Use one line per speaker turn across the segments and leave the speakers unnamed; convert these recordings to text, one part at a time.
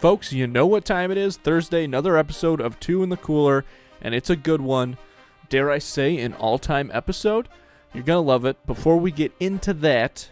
Folks, you know what time it is. Thursday, another episode of Two in the Cooler, and it's a good one. Dare I say, an all-time episode? You're going to love it. Before we get into that,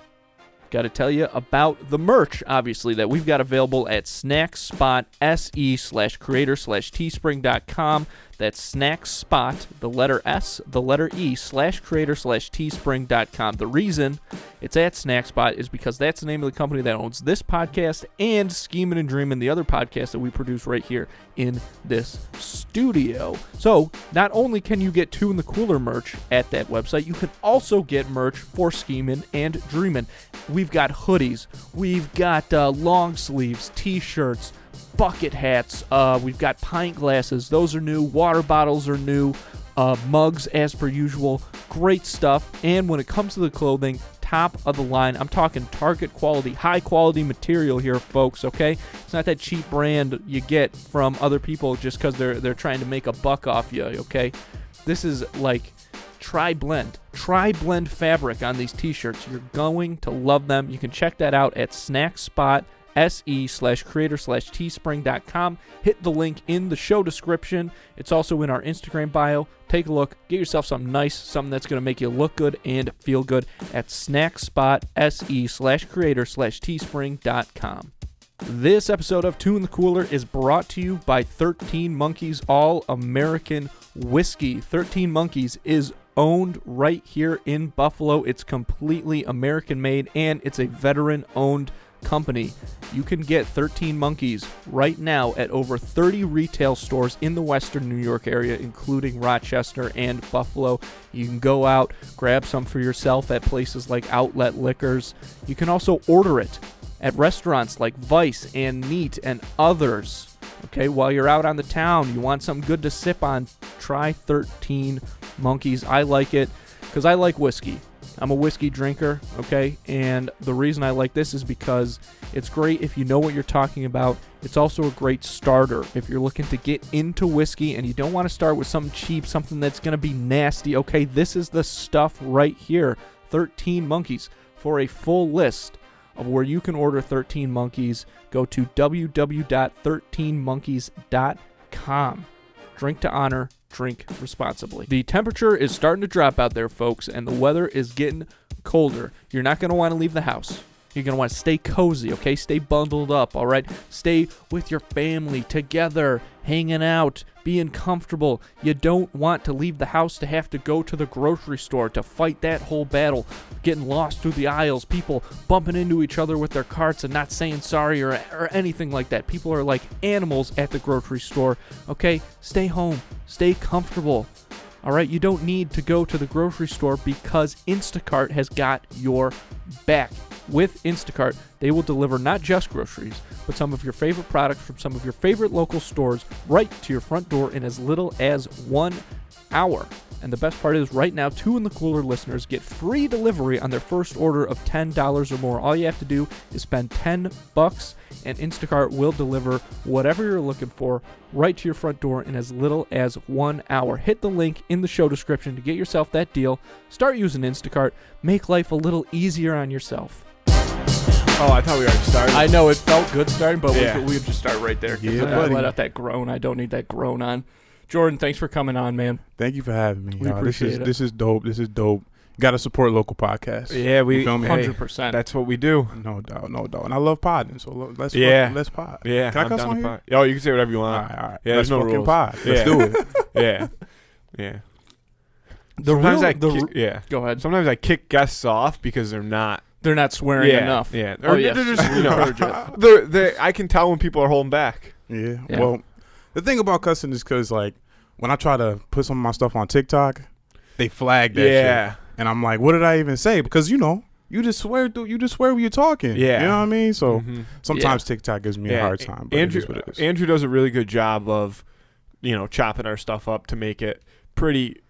got to tell you about the merch, obviously, that we've got available at snackspot.se/creator/teespring.com. That's snackspot, the letter S, the letter E, /creator/teespring.com. The reason it's at Snackspot is because that's the name of the company that owns this podcast and Schemin' and Dreamin', the other podcast that we produce right here in this studio. So, not only can you get Two in the Cooler merch at that website, you can also get merch for Schemin' and Dreamin'. We've got hoodies, we've got long sleeves, t-shirts, bucket hats, we've got pint glasses, those are new, water bottles are new, mugs as per usual, great stuff. And when it comes to the clothing, top of the line, I'm talking Target quality, high quality material here, folks, okay? It's not that cheap brand you get from other people just because they're trying to make a buck off you, okay? This is like tri-blend fabric on these t-shirts. You're going to love them. You can check that out at Snackspot se/creator/teespring.com. Hit the link in the show description. It's also in our Instagram bio. Take a look. Get yourself something nice, something that's going to make you look good and feel good at Snackspot se/creator/teespring.com. This episode of Two in the Cooler is brought to you by 13 Monkeys All-American Whiskey. 13 Monkeys is owned right here in Buffalo. It's completely American-made, and it's a veteran-owned company. You can get 13 Monkeys right now at over 30 retail stores in the western New York area, including Rochester and Buffalo. You can go out, grab some for yourself at places like Outlet Liquors. You can also order it at restaurants like Vice and Neat and others. Okay, while you're out on the town, you want something good to sip on, try 13 Monkeys. I like it because I like whiskey. I'm a whiskey drinker, okay? And the reason I like this is because it's great if you know what you're talking about. It's also a great starter if you're looking to get into whiskey and you don't want to start with something cheap, something that's going to be nasty, okay? This is the stuff right here, 13 Monkeys. For a full list of where you can order 13 Monkeys, go to www.13monkeys.com. Drink to honor, drink responsibly. The temperature is starting to drop out there, folks, and the weather is getting colder. You're not going to want to leave the house. You're going to want to stay cozy, okay? Stay bundled up, all right? Stay with your family, together, hanging out, being comfortable. You don't want to leave the house to have to go to the grocery store to fight that whole battle, getting lost through the aisles, people bumping into each other with their carts and not saying sorry or anything like that. People are like animals at the grocery store, okay? Stay home. Stay comfortable. All right, you don't need to go to the grocery store because Instacart has got your back. With Instacart, they will deliver not just groceries, but some of your favorite products from some of your favorite local stores right to your front door in as little as 1 hour. And the best part is right now, Two in the Cooler listeners get free delivery on their first order of $10 or more. All you have to do is spend $10 and Instacart will deliver whatever you're looking for right to your front door in as little as 1 hour. Hit the link in the show description to get yourself that deal. Start using Instacart. Make life a little easier on yourself.
Oh, I thought we already started.
I know it felt good starting, but
yeah.
we could just start right there.
Yeah,
I let out that groan. I don't need that groan on. Jordan, thanks for coming on, man.
Thank you for having me.
We appreciate it.
This is dope. This is dope. Got to support local podcasts.
Yeah, we
feel me?
100%.
That's what we do.
No doubt, no doubt. And I love podding, so let's pod.
Yeah,
Can I
I'm
cuss
down
on
to
here?
pod. Oh, you can say whatever you want.
All right.
Yeah,
let's
there's no
fucking
rules.
pod.
Yeah.
Let's do it.
Yeah.
Sometimes
Go ahead. Sometimes I kick guests off because they're not
swearing enough.
Yeah.
Oh, yes.
They're just, I can tell when people are holding back.
Yeah. Well, the thing about cussing is because, like, when I try to put some of my stuff on TikTok, they flag that shit. And I'm like, what did I even say? Because, you just swear when you're talking.
Yeah.
You know what I mean? So sometimes TikTok gives me a hard time. But
Andrew does a really good job of, chopping our stuff up to make it pretty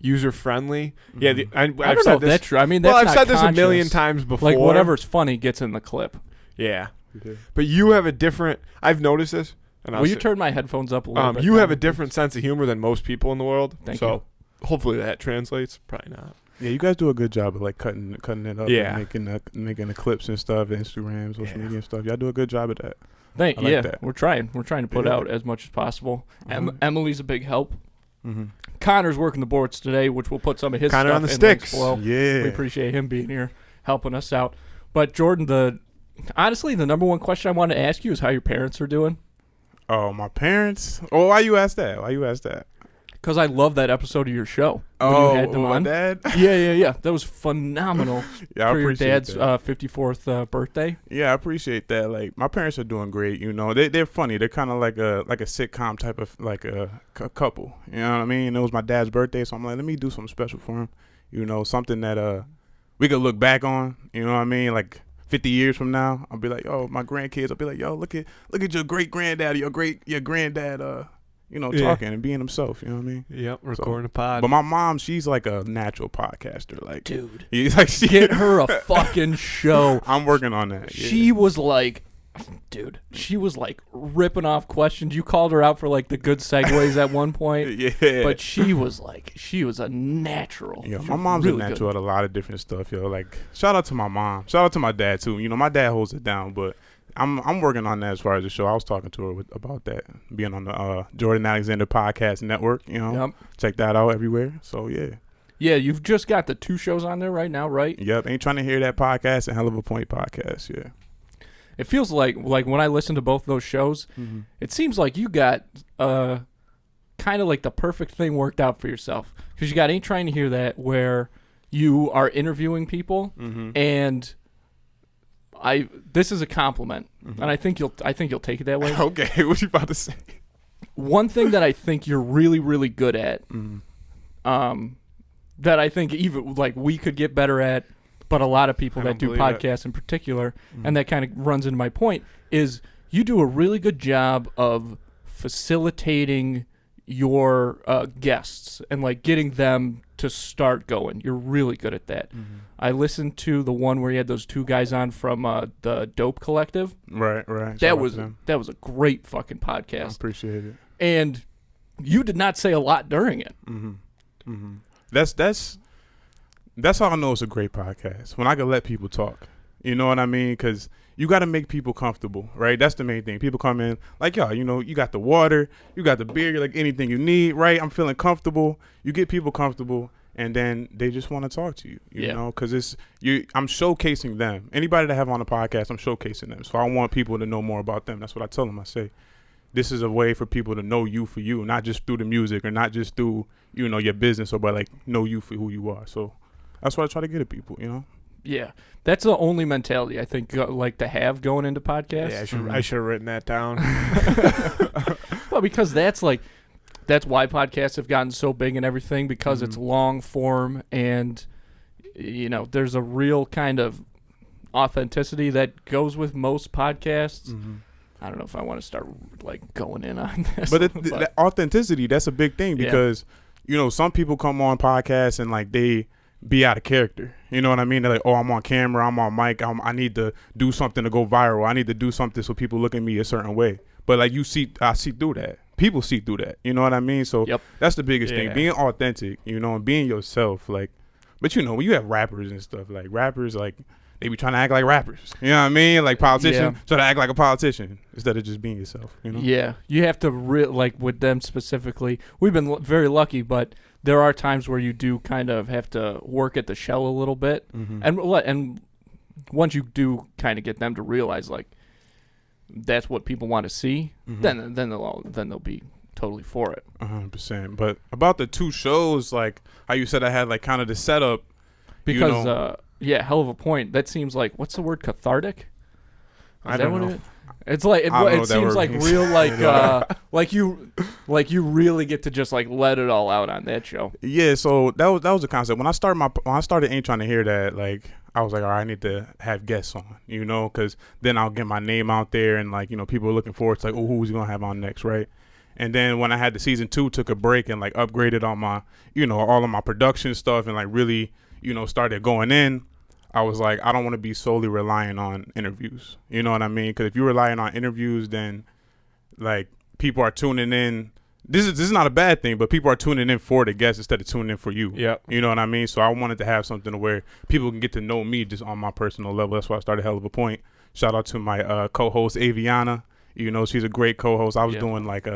user friendly. Yeah,
I don't know if that's true. I mean, that's
I've said this a million times before.
Like whatever's funny gets in the clip.
Yeah, but you have a different. I've noticed this. And
Will you turn my headphones up a little bit?
You have a different sense of humor than most people in the world.
Thank you.
Hopefully that translates. Probably not.
Yeah, you guys do a good job of like cutting it up,
Yeah.
and making the clips and stuff, Instagram, social media and stuff. Y'all do a good job of that. I like
Yeah,
that.
we're trying to put
Yeah.
out as much as possible.
Mhm.
Emily's a big help.
Mm-hmm.
Connor's working the boards today, which will put some of his
Connor
stuff
on the
in
sticks.
links below.
Yeah.
We appreciate him being here, helping us out. But Jordan, honestly, the number one question I want to ask you is how your parents are doing.
Oh, my parents. Oh, why you ask that?
Because I love that episode of your show. When you had them
my
on.
dad.
Yeah. That was phenomenal
Yeah, I
for your
appreciate
dad's
that.
54th birthday.
Yeah, I appreciate that. Like, my parents are doing great. You know, they're funny. They're kind of like a sitcom type of like a couple. You know what I mean? It was my dad's birthday, so I'm like, let me do something special for him. You know, something that we could look back on. You know what I mean? Like 50 years from now, I'll be like, oh, my grandkids. I'll be like, yo, look at your great granddad, your granddad. Talking and being himself. You know what I mean?
Yep, recording a pod.
But my mom, she's like a natural podcaster. Like,
Dude,
get
her a fucking show.
I'm working on that. Yeah.
She was like ripping off questions. You called her out for like the good segues at one point.
Yeah.
But she was a natural.
Yeah,
She
my
was
mom's
really
a natural at a lot of different stuff, yo. Like, shout out to my mom. Shout out to my dad too. You know, my dad holds it down, but I'm working on that as far as the show. I was talking to her about that, being on the Jordan Alexander Podcast Network. You know,
Yep.
check that out everywhere. So yeah.
Yeah, you've just got the 2 shows on there right now, right?
Yep. Ain't trying to hear that podcast and Hell of a Point podcast. Yeah.
It feels like when I listen to both those shows, it seems like you got kind of like the perfect thing worked out for yourself. Because you got Ain't Trying to Hear That, where you are interviewing people, and this is a compliment, and I think you'll take it that way.
Okay, what you about to say?
One thing that I think you're really, really good at, that I think even like we could get better at, but a lot of people that do podcasts in particular, and that kind of runs into my point, is you do a really good job of facilitating your guests and like getting them to start going. You're really good at that. I listened to the one where you had those 2 guys on from the Dope Collective.
Right.
That was a great fucking podcast.
I appreciate it.
And you did not say a lot during it.
That's how I know it's a great podcast, when I can let people talk. You know what I mean? Because you got to make people comfortable, right? That's the main thing. People come in like, yo, you know, you got the water, you got the beer, like anything you need, right? I'm feeling comfortable. You get people comfortable, and then they just want to talk to you, you know? Because I'm showcasing them. Anybody that I have on the podcast, I'm showcasing them. So I want people to know more about them. That's what I tell them. I say, this is a way for people to know you for you, not just through the music or not just through, you know, your business, or but like know you for who you are. So that's what I try to get at people, you know?
Yeah. That's the only mentality I think like to have going into podcasts.
Yeah, I should have written that down.
Well, because that's why podcasts have gotten so big and everything, because it's long form, and you know, there's a real kind of authenticity that goes with most podcasts. I don't know if I want to start like going in on this.
But the authenticity, that's a big thing, because you know, some people come on podcasts and like they be out of character. You know what I mean? They're like, oh, I'm on camera, I'm on mic, I need to do something to go viral. I need to do something so people look at me a certain way. But like I see through that. People see through that. You know what I mean? So that's the biggest thing. Being authentic, you know, and being yourself. Like, but you know, when you have rappers and stuff, like rappers, like they be trying to act like rappers. You know what I mean? Like politicians try to act like a politician instead of just being yourself. You know?
Yeah, you have to like with them specifically. We've been very lucky, but there are times where you do kind of have to work at the shell a little bit, and once you do kind of get them to realize like that's what people want to see, then they'll be totally for it.
100%. But about the 2 shows, like how you said I had like kind of the setup,
because
you know,
hell of a point. That seems like, what's the word, cathartic?
I don't know.
It's like it seems like real like like you really get to just like let it all out on that show.
Yeah, so that was the concept. When I started Ain't Trying to Hear That, like I was like, all right, I need to have guests on, you know, because then I'll get my name out there, and like, you know, people are looking forward to like, oh, who's gonna have on next, right? And then when I had the season 2, took a break and like upgraded on my, you know, all of my production stuff, and like really, you know, started going in. I was like, I don't want to be solely relying on interviews. You know what I mean? Because if you're relying on interviews, then like people are tuning in this is not a bad thing, but people are tuning in for the guests instead of tuning in for you.
Yep.
You know what I mean? So I wanted to have something where people can get to know me just on my personal level. That's why I started Hell of a Point. Shout out to my co-host Aviana. You know, she's a great co-host. I was doing like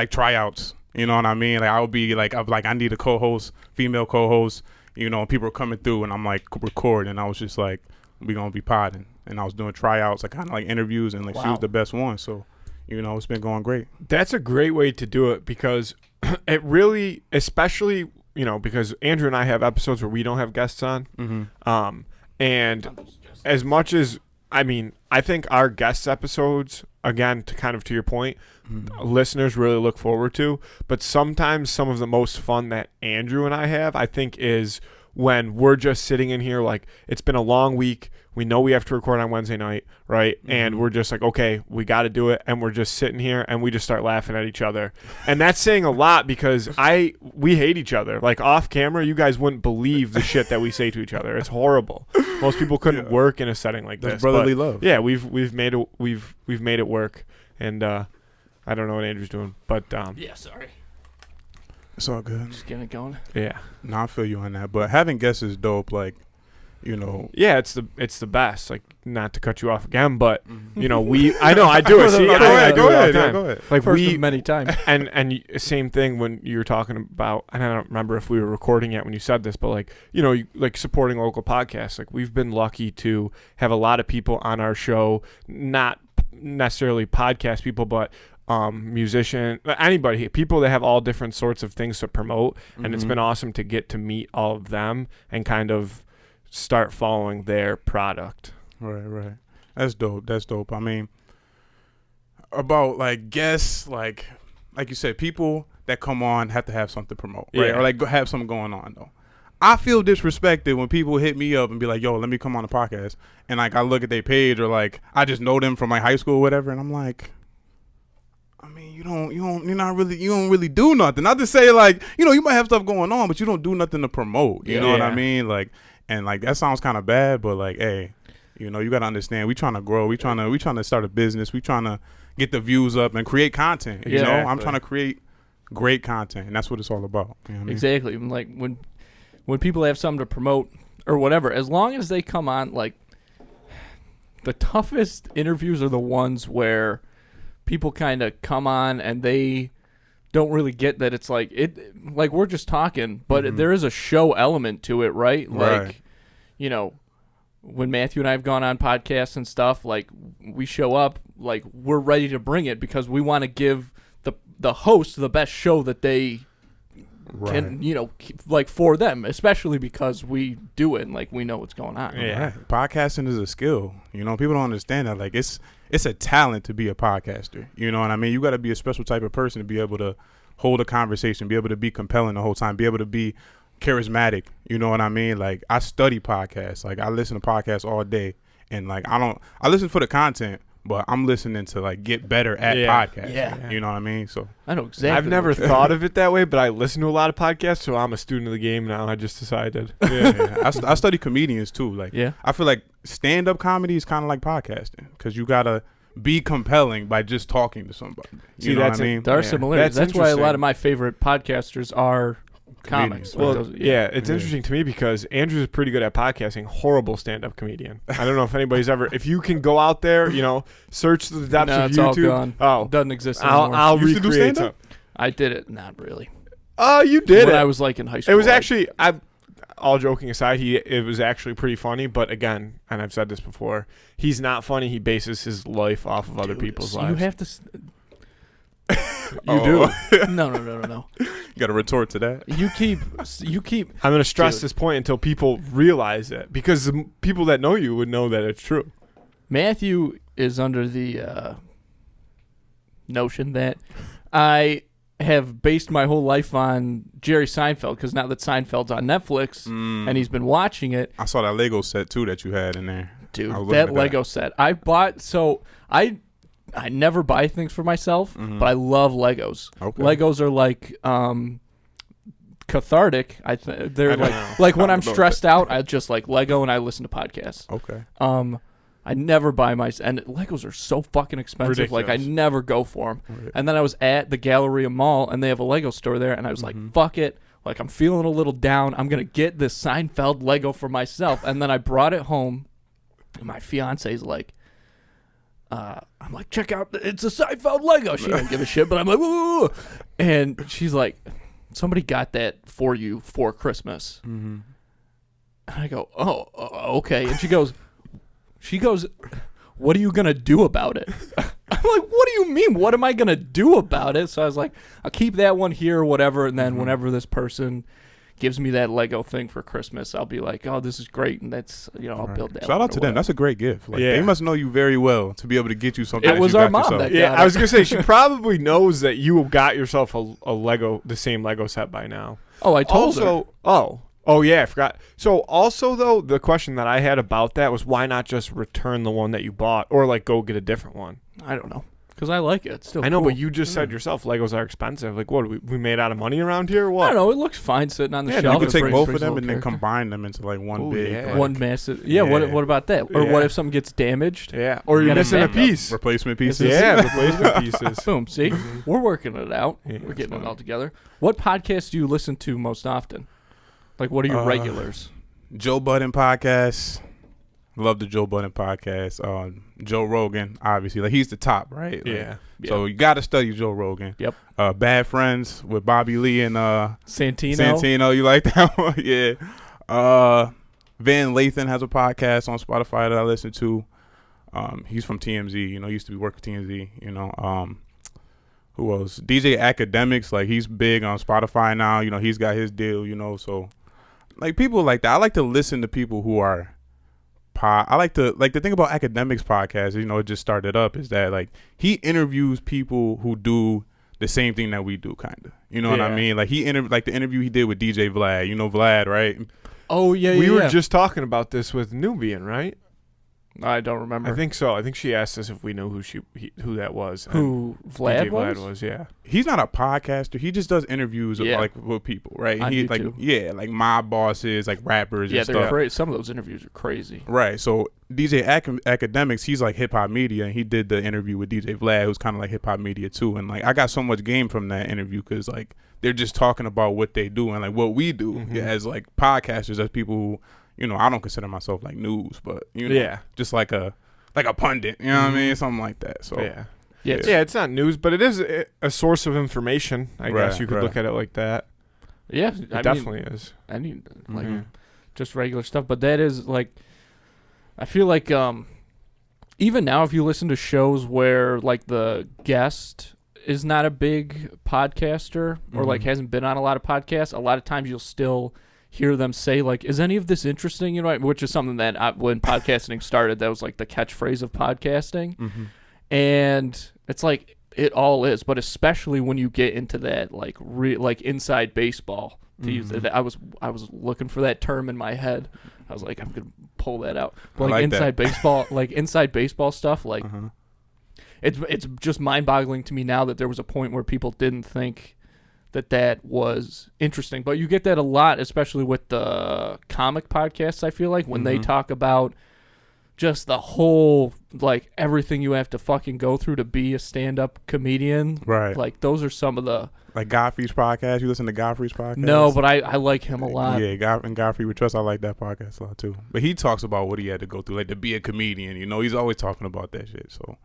tryouts. You know what I mean? Like I would be like, I need a co-host, female co-host. You know, people were coming through, and I'm like record, and I was just like, we gonna be podding, and I was doing tryouts, like kind of like interviews, and like she was the best one. So, you know, it's been going great.
That's a great way to do it because it really, especially, you know, because Andrew and I have episodes where we don't have guests on.
Mm-hmm.
And as much as, I mean, I think our guest episodes, again, to your point, listeners really look forward to. But sometimes some of the most fun that Andrew and I have, I think, is when we're just sitting in here, like, it's been a long week. We know we have to record on Wednesday night, right? Mm-hmm. And we're just like, okay, we got to do it. And we're just sitting here and we just start laughing at each other. And that's saying a lot because we hate each other. Like off camera, you guys wouldn't believe the shit that we say to each other. It's horrible. Most people couldn't work in a setting like
that's
this.
Brotherly love.
Yeah, we've made it work. And I don't know what Andrew's doing, but
yeah, sorry.
It's all good.
Just getting it going.
Yeah.
No, I feel you on that. But having guests is dope. Like, you know.
Yeah, it's the best. Like, not to cut you off again, but you know, I know I do it. See, I do it all the time.
Go ahead.
Like
First of many times.
And same thing when you were talking about, and I don't remember if we were recording yet when you said this, but like, you know, like supporting local podcasts. Like we've been lucky to have a lot of people on our show, not necessarily podcast people, but musician, anybody, people that have all different sorts of things to promote, and it's been awesome to get to meet all of them and kind of start following their product.
Right. That's dope. I mean, about like guests, like you said, people that come on have to have something to promote, right? Or like have something going on though. I feel disrespected when people hit me up and be like, yo, let me come on the podcast. And like I look at their page or like I just know them from like high school or whatever, and I'm like, I mean, you don't really do nothing. Not to say like, you know, you might have stuff going on, but you don't do nothing to promote. You know what I mean? Like, and like that sounds kind of bad, but like, hey, you know, you gotta understand, we trying to grow, we trying to start a business, we trying to get the views up and create content. You know, I'm trying to create great content, and that's what it's all about. You know what I mean?
Exactly. Like when people have something to promote or whatever, as long as they come on, like the toughest interviews are the ones where people kind of come on and they don't really get that it's like we're just talking, but there is a show element to it, right? Like, you know, when Matthew and I have gone on podcasts and stuff, like we show up, like we're ready to bring it because we want to give the host the best show that they can, you know, like for them, especially because we do it and like we know what's going on.
Yeah. Right. Podcasting is a skill. You know, people don't understand that. Like it's a talent to be a podcaster. You know what I mean? You got to be a special type of person to be able to hold a conversation, be able to be compelling the whole time, be able to be charismatic. You know what I mean? Like I study podcasts. Like I listen to podcasts all day, and like I listen for the content, but I'm listening to like get better at podcasts. Yeah. You know what I mean? So
I know exactly.
I've never thought of it that way, but I listen to a lot of podcasts, so I'm a student of the game now. I just decided.
I study comedians too. Like I feel like stand-up comedy is kind of like podcasting because you gotta be compelling by just talking to somebody. You know what I mean?
There are similarities. That's why a lot of my favorite podcasters are comics.
Well, it's interesting to me because Andrew's pretty good at podcasting. Horrible stand-up comedian. I don't know if anybody's ever. If you can go out there, you know, search the depths of
it's
YouTube.
All gone.
Oh,
doesn't exist anymore.
I'll recreate it.
I did it. Not really.
Oh, you did
when
it.
I was like in high school.
It was actually. All joking aside, it was actually pretty funny. But again, and I've said this before, he's not funny. He bases his life off of other people's lives.
You have to.
You do.
No.
You got to retort to that.
You keep.
I'm going to stress this point until people realize it, because the people that know you would know that it's true.
Matthew is under the notion that I have based my whole life on Jerry Seinfeld, because now that Seinfeld's on Netflix and he's been watching it.
I saw that Lego set too that you had in there.
Dude, that Lego set. I bought, so I never buy things for myself, but I love Legos. Okay. Legos are like cathartic. They're like when I'm stressed out, I just like Lego and I listen to podcasts.
Okay.
I never buy and Legos are so fucking expensive.
Ridiculous.
Like I never go for them.
Right.
And then I was at the Galleria Mall and they have a Lego store there, and I was like, fuck it. Like I'm feeling a little down. I'm gonna get this Seinfeld Lego for myself. And then I brought it home, and my fiance's like, I'm like, check out, it's a Seinfeld Lego. She didn't give a shit, but I'm like, ooh. And she's like, somebody got that for you for Christmas. And I go, oh, okay. And she goes, what are you going to do about it? I'm like, what do you mean? What am I going to do about it? So I was like, I'll keep that one here or whatever. And then whenever this person gives me that Lego thing for Christmas, I'll be like, oh, this is great. And that's, I'll build that.
Shout out to them. That's a great gift. Like, they must know you very well to be able to get you something.
It was our mom that got it.
I was going to say, she probably knows that you got yourself a Lego, the same Lego set by now.
Oh, I told her.
Oh, yeah, I forgot. So, also, though, the question that I had about that was why not just return the one that you bought or, like, go get a different one?
I don't know. Because I like it. It's still
I know,
cool.
but you just said yourself Legos are expensive. Like, what, we made out of money around here or what?
I don't know. It looks fine sitting on the shelf.
You could take both of
brings
them
a
and then
little
combine them into, like, one big.
Yeah.
Like,
one massive. Yeah, what about that? Or what if something gets damaged?
Yeah. Or you're
gotta
missing a
back up.
piece.
replacement pieces.
Yeah, replacement pieces.
Boom. See? We're working it out.
Yeah,
We're getting
fine.
it all together. What podcasts do you listen to most often? Like, what are your regulars?
Joe Budden podcast. Love the Joe Budden podcast. Joe Rogan, obviously. Like, he's the top, right? Like,
Yeah.
So you got to study Joe Rogan.
Yep.
Bad Friends with Bobby Lee and
Santino.
You like that one? Yeah. Van Lathan has a podcast on Spotify that I listen to. He's from TMZ. Used to be working TMZ. Who else? DJ Academics. Like, he's big on Spotify now. He's got his deal. So, like, people like that. I like to listen to people who are. I like the thing about Academics podcast, it just started up, is that, like, he interviews people who do the same thing that we do, kind of. You know what I mean? Like, the interview he did with DJ Vlad. You know Vlad, right?
Oh, yeah,
We were just talking about this with Nubian, right?
I don't remember.
I think so. I think she asked us if we knew who that was.
Who Vlad
DJ
was?
Vlad was, yeah.
He's not a podcaster. He just does interviews with people, right?
On
He
YouTube.
like mob bosses, like rappers and
Yeah,
stuff.
they're crazy. Some of those interviews are crazy.
Right. So DJ Academics, he's like hip hop media, and he did the interview with DJ Vlad, who's kind of like hip hop media too. And, like, I got so much game from that interview because, like, they're just talking about what they do and, like, what we do as, like, podcasters, as people who, I don't consider myself like news, but just like a pundit, you know what I mean? Something like that. So
Yeah.
Yeah,
It's not news, but it is a source of information. I guess you could look at it like that.
Yeah,
It definitely is.
I mean, like, just regular stuff. But that is, like, I feel like even now, if you listen to shows where, like, the guest is not a big podcaster or, like, hasn't been on a lot of podcasts, a lot of times you'll still hear them say, like, is any of this interesting? Which is something that when podcasting started, that was, like, the catchphrase of podcasting. And it's like, it all is, but especially when you get into that, like, like inside baseball, to use it. I was looking for that term in my head. I was like, I'm gonna pull that out. But, like, inside baseball, like inside baseball stuff, like it's just mind-boggling to me now that there was a point where people didn't think that was interesting. But you get that a lot, especially with the comic podcasts, I feel like, when they talk about just the whole, like, everything you have to fucking go through to be a stand-up comedian.
Right.
Like, those are some of the...
Like Godfrey's podcast. You listen to Godfrey's podcast?
No, but I like him a lot.
Yeah, Godfrey with Trust. I like that podcast a lot, too. But he talks about what he had to go through, like, to be a comedian. He's always talking about that shit, so...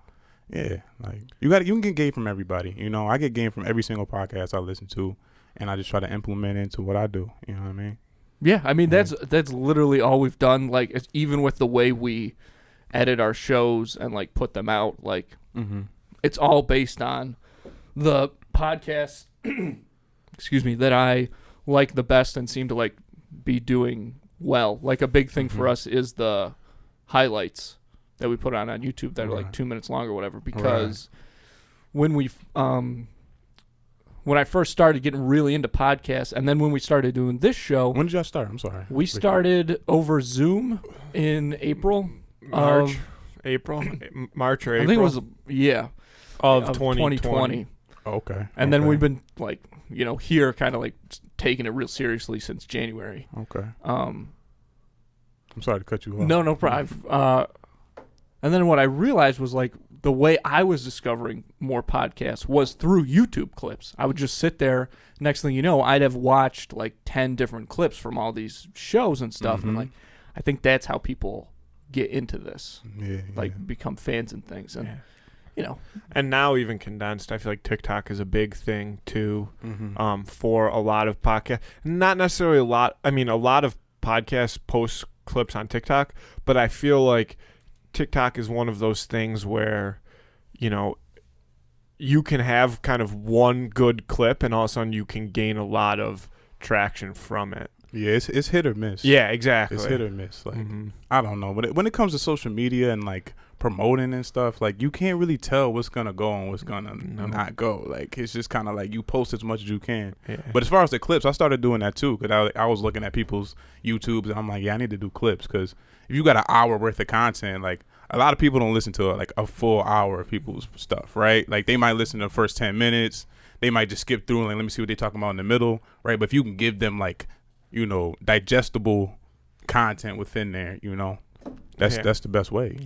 Yeah, like, you can get game from everybody. I get game from every single podcast I listen to, and I just try to implement it into what I do. You know what I mean?
Yeah, I mean, that's literally all we've done. Like, even with the way we edit our shows and, like, put them out, like, it's all based on the podcast, excuse me, that I like the best and seem to, like, be doing well. Like, a big thing for us is the highlights that we put on YouTube that are like 2 minutes long or whatever, because when I first started getting really into podcasts, and then when we started doing this show...
When did y'all start? I'm sorry.
We started over Zoom in April.
March or April.
I think it was,
of 2020.
Okay.
And then we've been, like, here kind of, like, taking it real seriously since January.
Okay. I'm sorry to cut you off.
No problem. And then what I realized was like the way I was discovering more podcasts was through YouTube clips. I would just sit there. Next thing you know, I'd have watched like 10 different clips from all these shows and stuff. And like, I think that's how people get into this, become fans and things. And,
and now even condensed, I feel like TikTok is a big thing too, for a lot of podcasts. Not necessarily a lot. I mean, a lot of podcasts post clips on TikTok, but I feel like TikTok is one of those things where, you can have kind of one good clip and all of a sudden you can gain a lot of traction from it.
Yeah, it's hit or miss.
Yeah, exactly.
It's hit or miss. Like, I don't know. When it comes to social media and like promoting and stuff, like you can't really tell what's gonna go and what's gonna not go. Like it's just kind of like you post as much as you can. Yeah. But as far as the clips, I started doing that too because I was looking at people's YouTubes and I'm like, yeah, I need to do clips because if you got an hour worth of content, like a lot of people don't listen to like a full hour of people's stuff, right? Like they might listen to the first 10 minutes. They might just skip through and like, let me see what they're talking about in the middle, right? But if you can give them like, digestible content within there, that's the best way.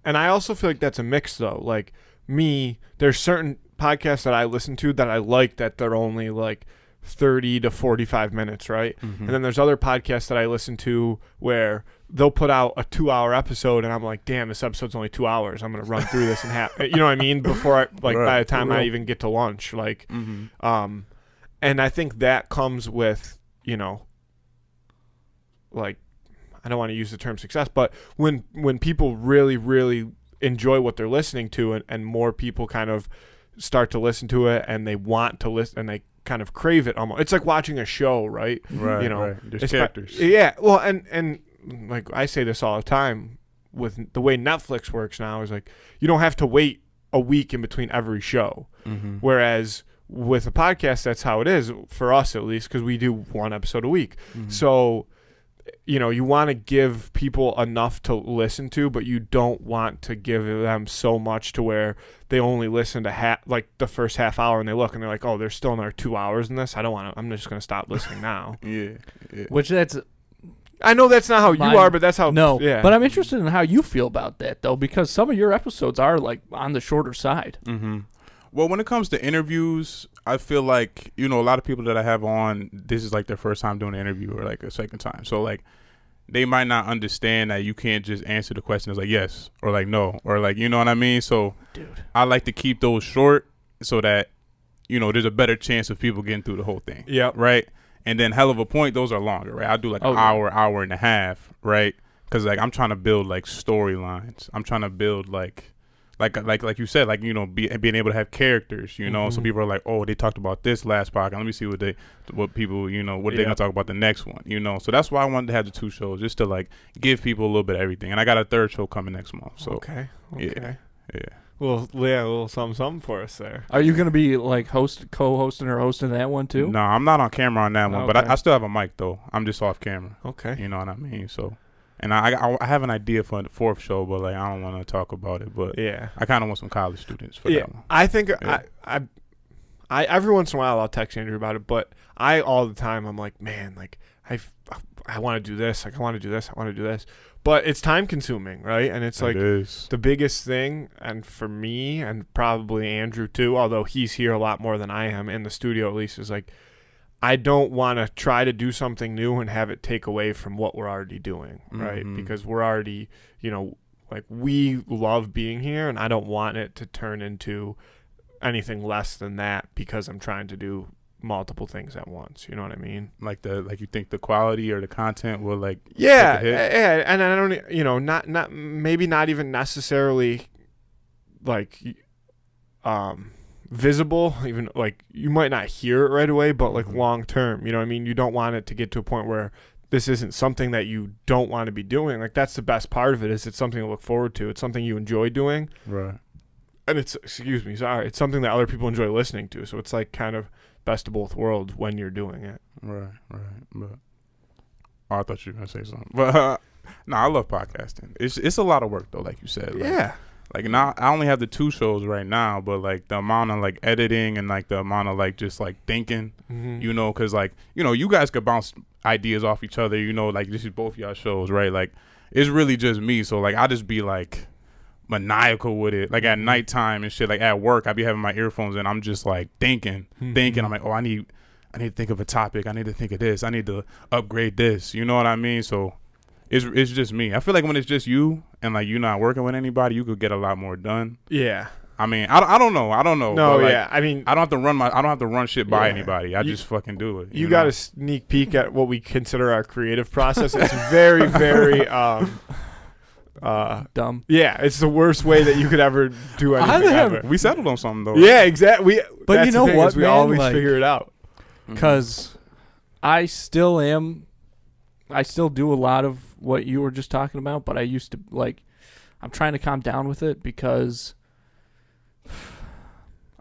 And I also feel like that's a mix though. Like me, there's certain podcasts that I listen to that I like that they're only like 30 to 45 minutes, right? And then there's other podcasts that I listen to where they'll put out a 2-hour episode and I'm like, damn, this episode's only 2 hours. I'm going to run through this and have, you know what I mean? Before by the time I even get to lunch, like, and I think that comes with, like, I don't want to use the term success, but when people really, really enjoy what they're listening to and more people kind of start to listen to it and they want to listen and they kind of crave it almost. It's like watching a show, right?
Right, right. There's characters.
Yeah, well, and like I say this all the time with the way Netflix works now is like you don't have to wait a week in between every show. Whereas with a podcast, that's how it is for us at least because we do one episode a week. So you want to give people enough to listen to, but you don't want to give them so much to where they only listen to the first half hour and they look and they're like, oh, there's still another 2 hours in this. I don't want to. I'm just going to stop listening now.
Yeah.
Which
I know that's not how you are, but that's how.
No.
Yeah.
But I'm interested in how you feel about that though, because some of your episodes are like on the shorter side.
Well, when it comes to interviews, I feel like, a lot of people that I have on, this is like their first time doing an interview or like a second time. So like they might not understand that you can't just answer the question as like yes or like no or like, you know what I mean? So I like to keep those short so that, there's a better chance of people getting through the whole thing.
Yeah.
Right. And then hell of a point, those are longer, right? I do like an hour and a half, right? Because like I'm trying to build like storylines. I'm trying to build like you said, like, being able to have characters, so people are like, oh, they talked about this last podcast. Let me see what people, what they're going to talk about the next one, So that's why I wanted to have the 2 shows, just to like give people a little bit of everything. And I got a 3rd show coming next month. So
Okay.
Yeah.
Well, a little something for us there.
Are you going to be like co-hosting or hosting that one too?
No, I'm not on camera on that one,
Okay.
but I still have a mic though. I'm just off camera.
Okay.
You know what I mean? So. And I have an idea for the 4th show, but like I don't want to talk about it. But
yeah,
I kind of want some college students for that one.
I think I every once in a while I'll text Andrew about it, but all the time I'm like, man, like I want to do this, like I want to do this, I want to do this, but it's time consuming, right? And it's like the biggest thing, and for me and probably Andrew too, although he's here a lot more than I am in the studio at least, is like I don't want to try to do something new and have it take away from what we're already doing, right? Because we're already, like we love being here, and I don't want it to turn into anything less than that because I'm trying to do multiple things at once. You know what I mean?
Like you think the quality or the content will like
yeah, and I don't not maybe not even necessarily like visible, even like you might not hear it right away, but like long term, you know what I mean? You don't want it to get to a point where this isn't something that you don't want to be doing. Like that's the best part of it, is it's something to look forward to. It's something you enjoy doing.
Right.
And it's it's something that other people enjoy listening to. So it's like kind of best of both worlds when you're doing it.
Right. But I thought you were gonna say something. But no, I love podcasting. It's a lot of work though, like you said. Like,
yeah.
Like now, I only have the 2 shows right now, but like the amount of like editing and like the amount of like just like thinking, because like you guys could bounce ideas off each other, like this is both y'all shows, right? Like it's really just me, so like I just be like maniacal with it. Like at nighttime and shit, like at work, I be having my earphones and I'm just like thinking. I'm like, oh, I need to think of a topic. I need to think of this. I need to upgrade this. You know what I mean? So it's just me. I feel like when it's just you and like you're not working with anybody, you could get a lot more done.
Yeah.
I mean, I don't know.
No,
like,
yeah. I mean,
I don't have to run shit by anybody. I just fucking do it.
You got a sneak peek at what we consider our creative process. It's very, very
dumb.
Yeah, it's the worst way that you could ever do anything ever.
We settled on something though.
Yeah, exactly.
But you know what,
we
man?
always figure it out.
Because I still do a lot of what you were just talking about, but I used to, like, I'm trying to calm down with it because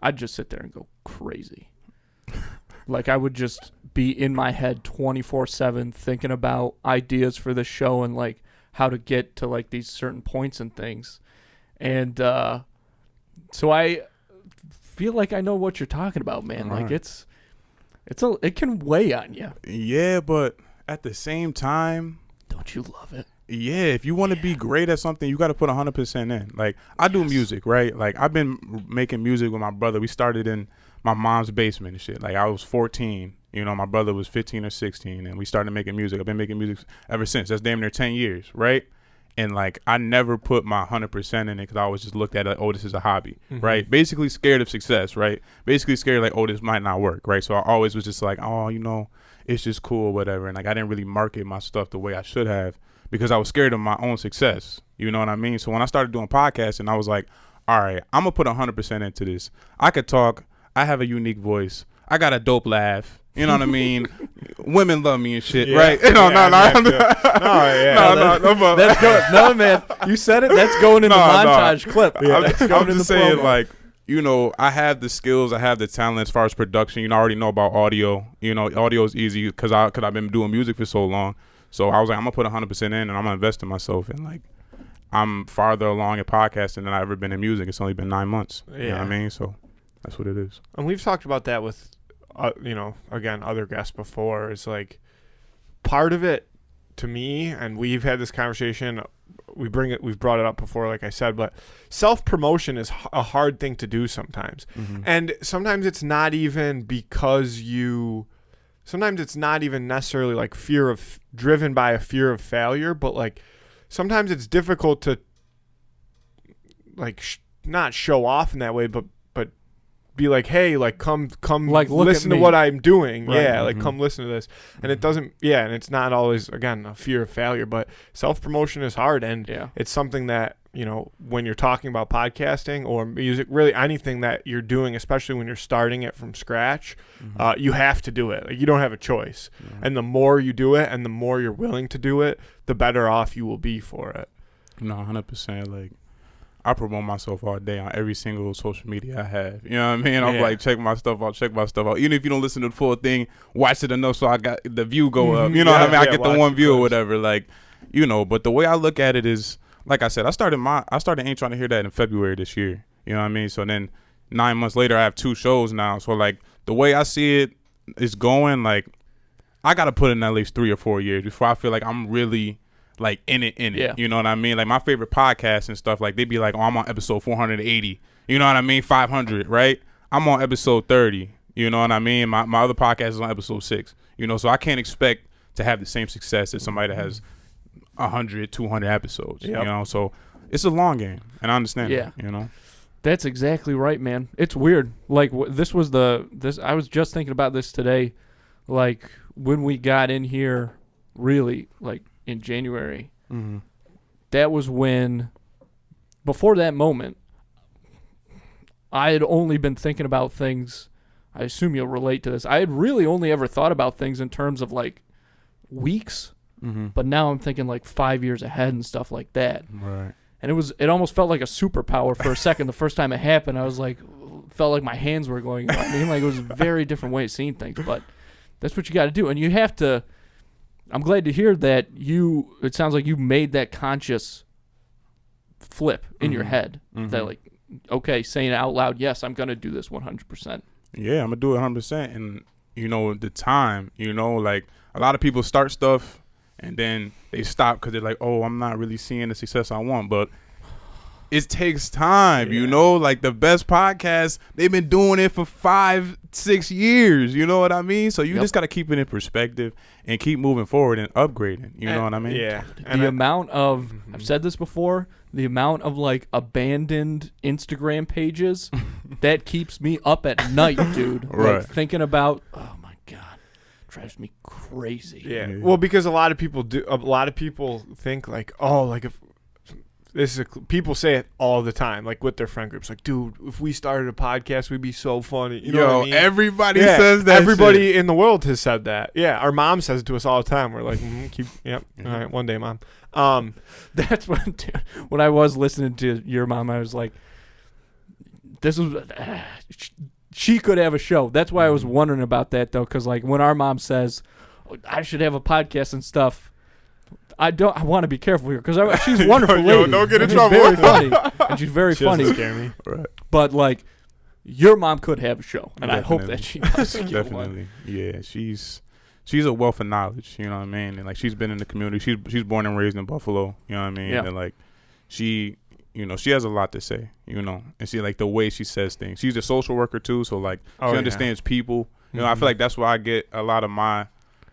I'd just sit there and go crazy. Like, I would just be in my head 24/7 thinking about ideas for the show and, like, how to get to, like, these certain points and things. And so I feel like I know what you're talking about, man.
All
like,
right.
it can weigh on you.
Yeah, but at the same time,
don't you love it?
Yeah, if you want to be great at something, you got to put 100% in. Like, I do music, right? Like, I've been making music with my brother. We started in my mom's basement and shit. Like, I was 14. You know, my brother was 15 or 16, and we started making music. I've been making music ever since. That's damn near 10 years, right? And, like, I never put my 100% in it because I always just looked at it like, oh, this is a hobby, right? Basically scared of success, right? Basically scared like, oh, this might not work, right? So I always was just like, oh, you know, it's just cool or whatever. And, like, I didn't really market my stuff the way I should have because I was scared of my own success. You know what I mean? So when I started doing podcasting, I was like, all right, I'm going to put 100% into this. I could talk. I have a unique voice. I got a dope laugh. You know what I mean? Women love me and shit, right? No.
That's good. No, man, you said it. That's going in the montage clip. Yeah,
I'm just saying, promo. Like, you know, I have the skills, I have the talent as far as production. You know, I already know about audio. You know, audio is easy because I've been doing music for so long. So I was like, I'm gonna put 100% in, and I'm gonna invest in myself. And like, I'm farther along in podcasting than I've ever been in music. It's only been 9 months. Yeah. You know what I mean? So that's what it is.
And we've talked about that with, you know, again, other guests before. Is like part of it to me, and we've had this conversation. We've brought it up before, like I said, but self-promotion is a hard thing to do sometimes. And sometimes it's not even because sometimes it's not even necessarily like driven by a fear of failure, but like sometimes it's difficult to like not show off in that way, but be like, hey, like come like listen to what I'm doing. Right. Yeah, like come listen to this. And it doesn't, and it's not always, again, a fear of failure, but self-promotion is hard. And it's something that, you know, when you're talking about podcasting or music, really anything that you're doing, especially when you're starting it from scratch, you have to do it. Like, you don't have a choice. And the more you do it and the more you're willing to do it, the better off you will be for it.
No, 100%. Like, I promote myself all day on every single social media I have. You know what I mean? I'm like, check my stuff out. Even if you don't listen to the full thing, watch it enough so I got the view go up. You know what I mean? I get the one view or whatever. Like, you know, but the way I look at it is, like I said, I started Ain't Trying to Hear That in February this year. You know what I mean? So then 9 months later, I have 2 shows now. So, like, the way I see it is going, like, I got to put in at least 3 or 4 years before I feel like I'm really like in it. Yeah. You know what I mean? Like, my favorite podcasts and stuff, like, they be like, oh, I'm on episode 480. You know what I mean? 500, right? I'm on episode 30. You know what I mean? My other podcast is on episode 6. You know, so I can't expect to have the same success as somebody that has 100, 200 episodes. You know, so it's a long game, and I understand that, you know?
That's exactly right, man. It's weird. Like, I was just thinking about this today. Like, when we got in here, really, like, in January, that was when, before that moment, I had only been thinking about things. I assume you'll relate to this. I had really only ever thought about things in terms of like weeks, but now I'm thinking like 5 years ahead and stuff like that.
Right.
And it almost felt like a superpower for a second. The first time it happened, I was like, felt like my hands were going. I mean, like, it was a very different way of seeing things, but that's what you got to do. And you have to. I'm glad to hear that it sounds like you made that conscious flip in your head. That, like, okay, saying it out loud, yes, I'm going to do this 100%.
Yeah, I'm going to do it 100%. And, you know, the time, you know, like, a lot of people start stuff and then they stop because they're like, oh, I'm not really seeing the success I want. But it takes time, you know, like the best podcasts, they've been doing it for 5-6 years, you know what I mean? So you just got to keep it in perspective and keep moving forward and upgrading, you know what I mean?
Yeah.
The amount of, I've said this before, the amount of like abandoned Instagram pages, that keeps me up at night, dude.
Right.
Like thinking about, oh my God, drives me crazy.
Yeah. Well, because a lot of people think like, oh, like if people say it all the time, like with their friend groups, like, dude, if we started a podcast, we'd be so funny. You know what I mean?
Everybody says that.
Everybody in the world has said that. Yeah, our mom says it to us all the time. We're like, all right, one day, mom.
That's when I was listening to your mom, I was like, this was she could have a show. That's why I was wondering about that though, because like when our mom says I should have a podcast and stuff, I want to be careful here because she's a wonderful lady.
Don't get in
She's
trouble.
very funny, and she's very funny.
Doesn't scare me.
Right.
But like, your mom could have a show, and I hope
Definitely.
that she does.
Definitely. Yeah, she's a wealth of knowledge, you know what I mean? And like she's been in the community. She's born and raised in Buffalo, you know what I mean?
Yeah.
And like she has a lot to say, you know. And she like the way she says things. She's a social worker too, so like she understands people. You know, I feel like that's where I get a lot of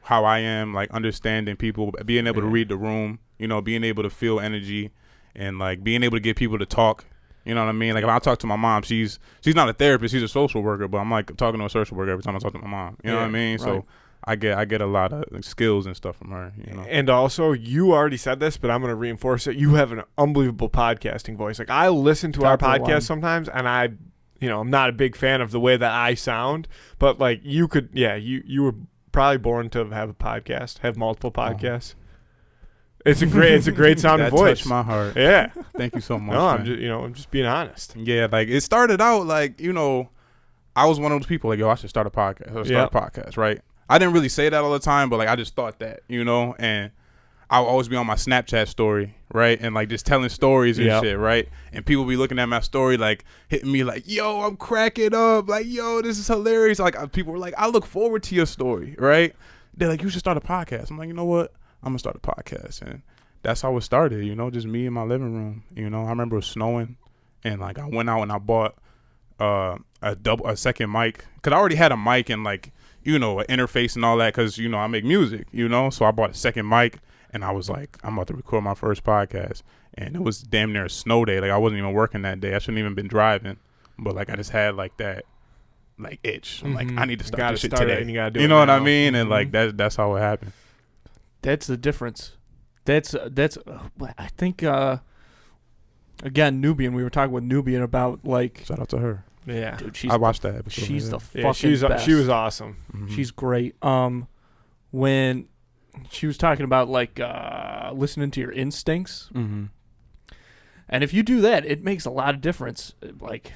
how I am, like understanding people, being able to read the room, you know, being able to feel energy and like being able to get people to talk. You know what I mean? Like if I talk to my mom, she's not a therapist, she's a social worker, but I'm like talking to a social worker every time I talk to my mom. You know what I mean? Right. So I get a lot of like, skills and stuff from her, you know.
And also, you already said this, but I'm going to reinforce it. You have an unbelievable podcasting voice. Like I listen to our podcast sometimes, and I'm not a big fan of the way that I sound, but like you could, you were probably born to have a podcast, have multiple podcasts. It's a great sounding voice.
That touched my heart.
Yeah.
Thank you so much.
No, I'm just being honest.
Yeah, like it started out like, you know, I was one of those people like, yo, I should start a podcast. Right? I didn't really say that all the time, but like I just thought that, you know, and I'll always be on my Snapchat story, right? And like just telling stories and shit, right? And people be looking at my story like hitting me like, yo, I'm cracking up. Like, yo, this is hilarious. Like people were like, I look forward to your story, right? They're like, you should start a podcast. I'm like, you know what? I'm going to start a podcast. And that's how it started, you know, just me in my living room. You know, I remember it was snowing and like I went out and I bought a second mic because I already had a mic and like, you know, an interface and all that because, you know, I make music, you know. So I bought a second mic. And I was like, I'm about to record my first podcast. And it was damn near a snow day. Like, I wasn't even working that day. I shouldn't even been driving. But, like, I just had, like, that, like, itch. I'm like, I need to start this shit today.
And you gotta do
you
it
know
now.
what I mean? And, like, that's how it happened.
That's the difference. That's I think, again, Nubian. We were talking with Nubian about, like.
Shout out to her.
Yeah.
Dude,
I watched that episode.
She's the fucking best.
She was awesome.
Mm-hmm.
She's great. When she was talking about like listening to your instincts, and if you do that, it makes a lot of difference. Like,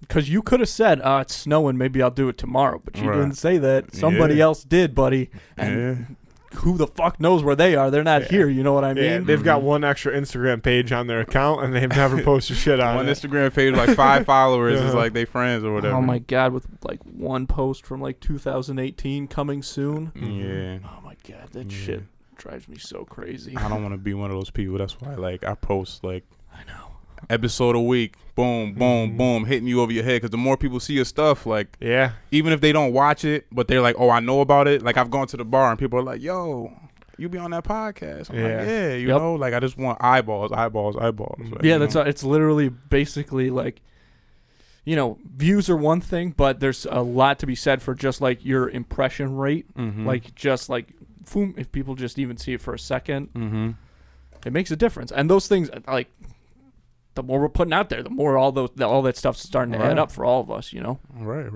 because you could have said, "It's snowing, maybe I'll do it tomorrow," but you didn't say that. Somebody else did, buddy. And who the fuck knows where they are? They're not here. You know what I mean?
Yeah, they've got one extra Instagram page on their account, and they've never posted shit on
one
it.
Instagram page, like 5 followers, is like they friends or whatever.
Oh my God, with like one post from like 2018 coming soon.
Yeah.
Oh my God, that shit drives me so crazy.
I don't want to be one of those people. That's why, like, I post like
I know.
Episode a week, boom, boom, boom, hitting you over your head. Because the more people see your stuff, like, even if they don't watch it, but they're like, oh, I know about it. Like, I've gone to the bar and people are like, yo, you be on that podcast. I'm like, you know, like, I just want eyeballs. Like,
yeah, it's literally basically like, you know, views are one thing, but there's a lot to be said for just like your impression rate. Like, just like, boom, if people just even see it for a second, it makes a difference. And those things, like, the more we're putting out there, the more all that stuff's starting to add up for all of us, you know?
Right.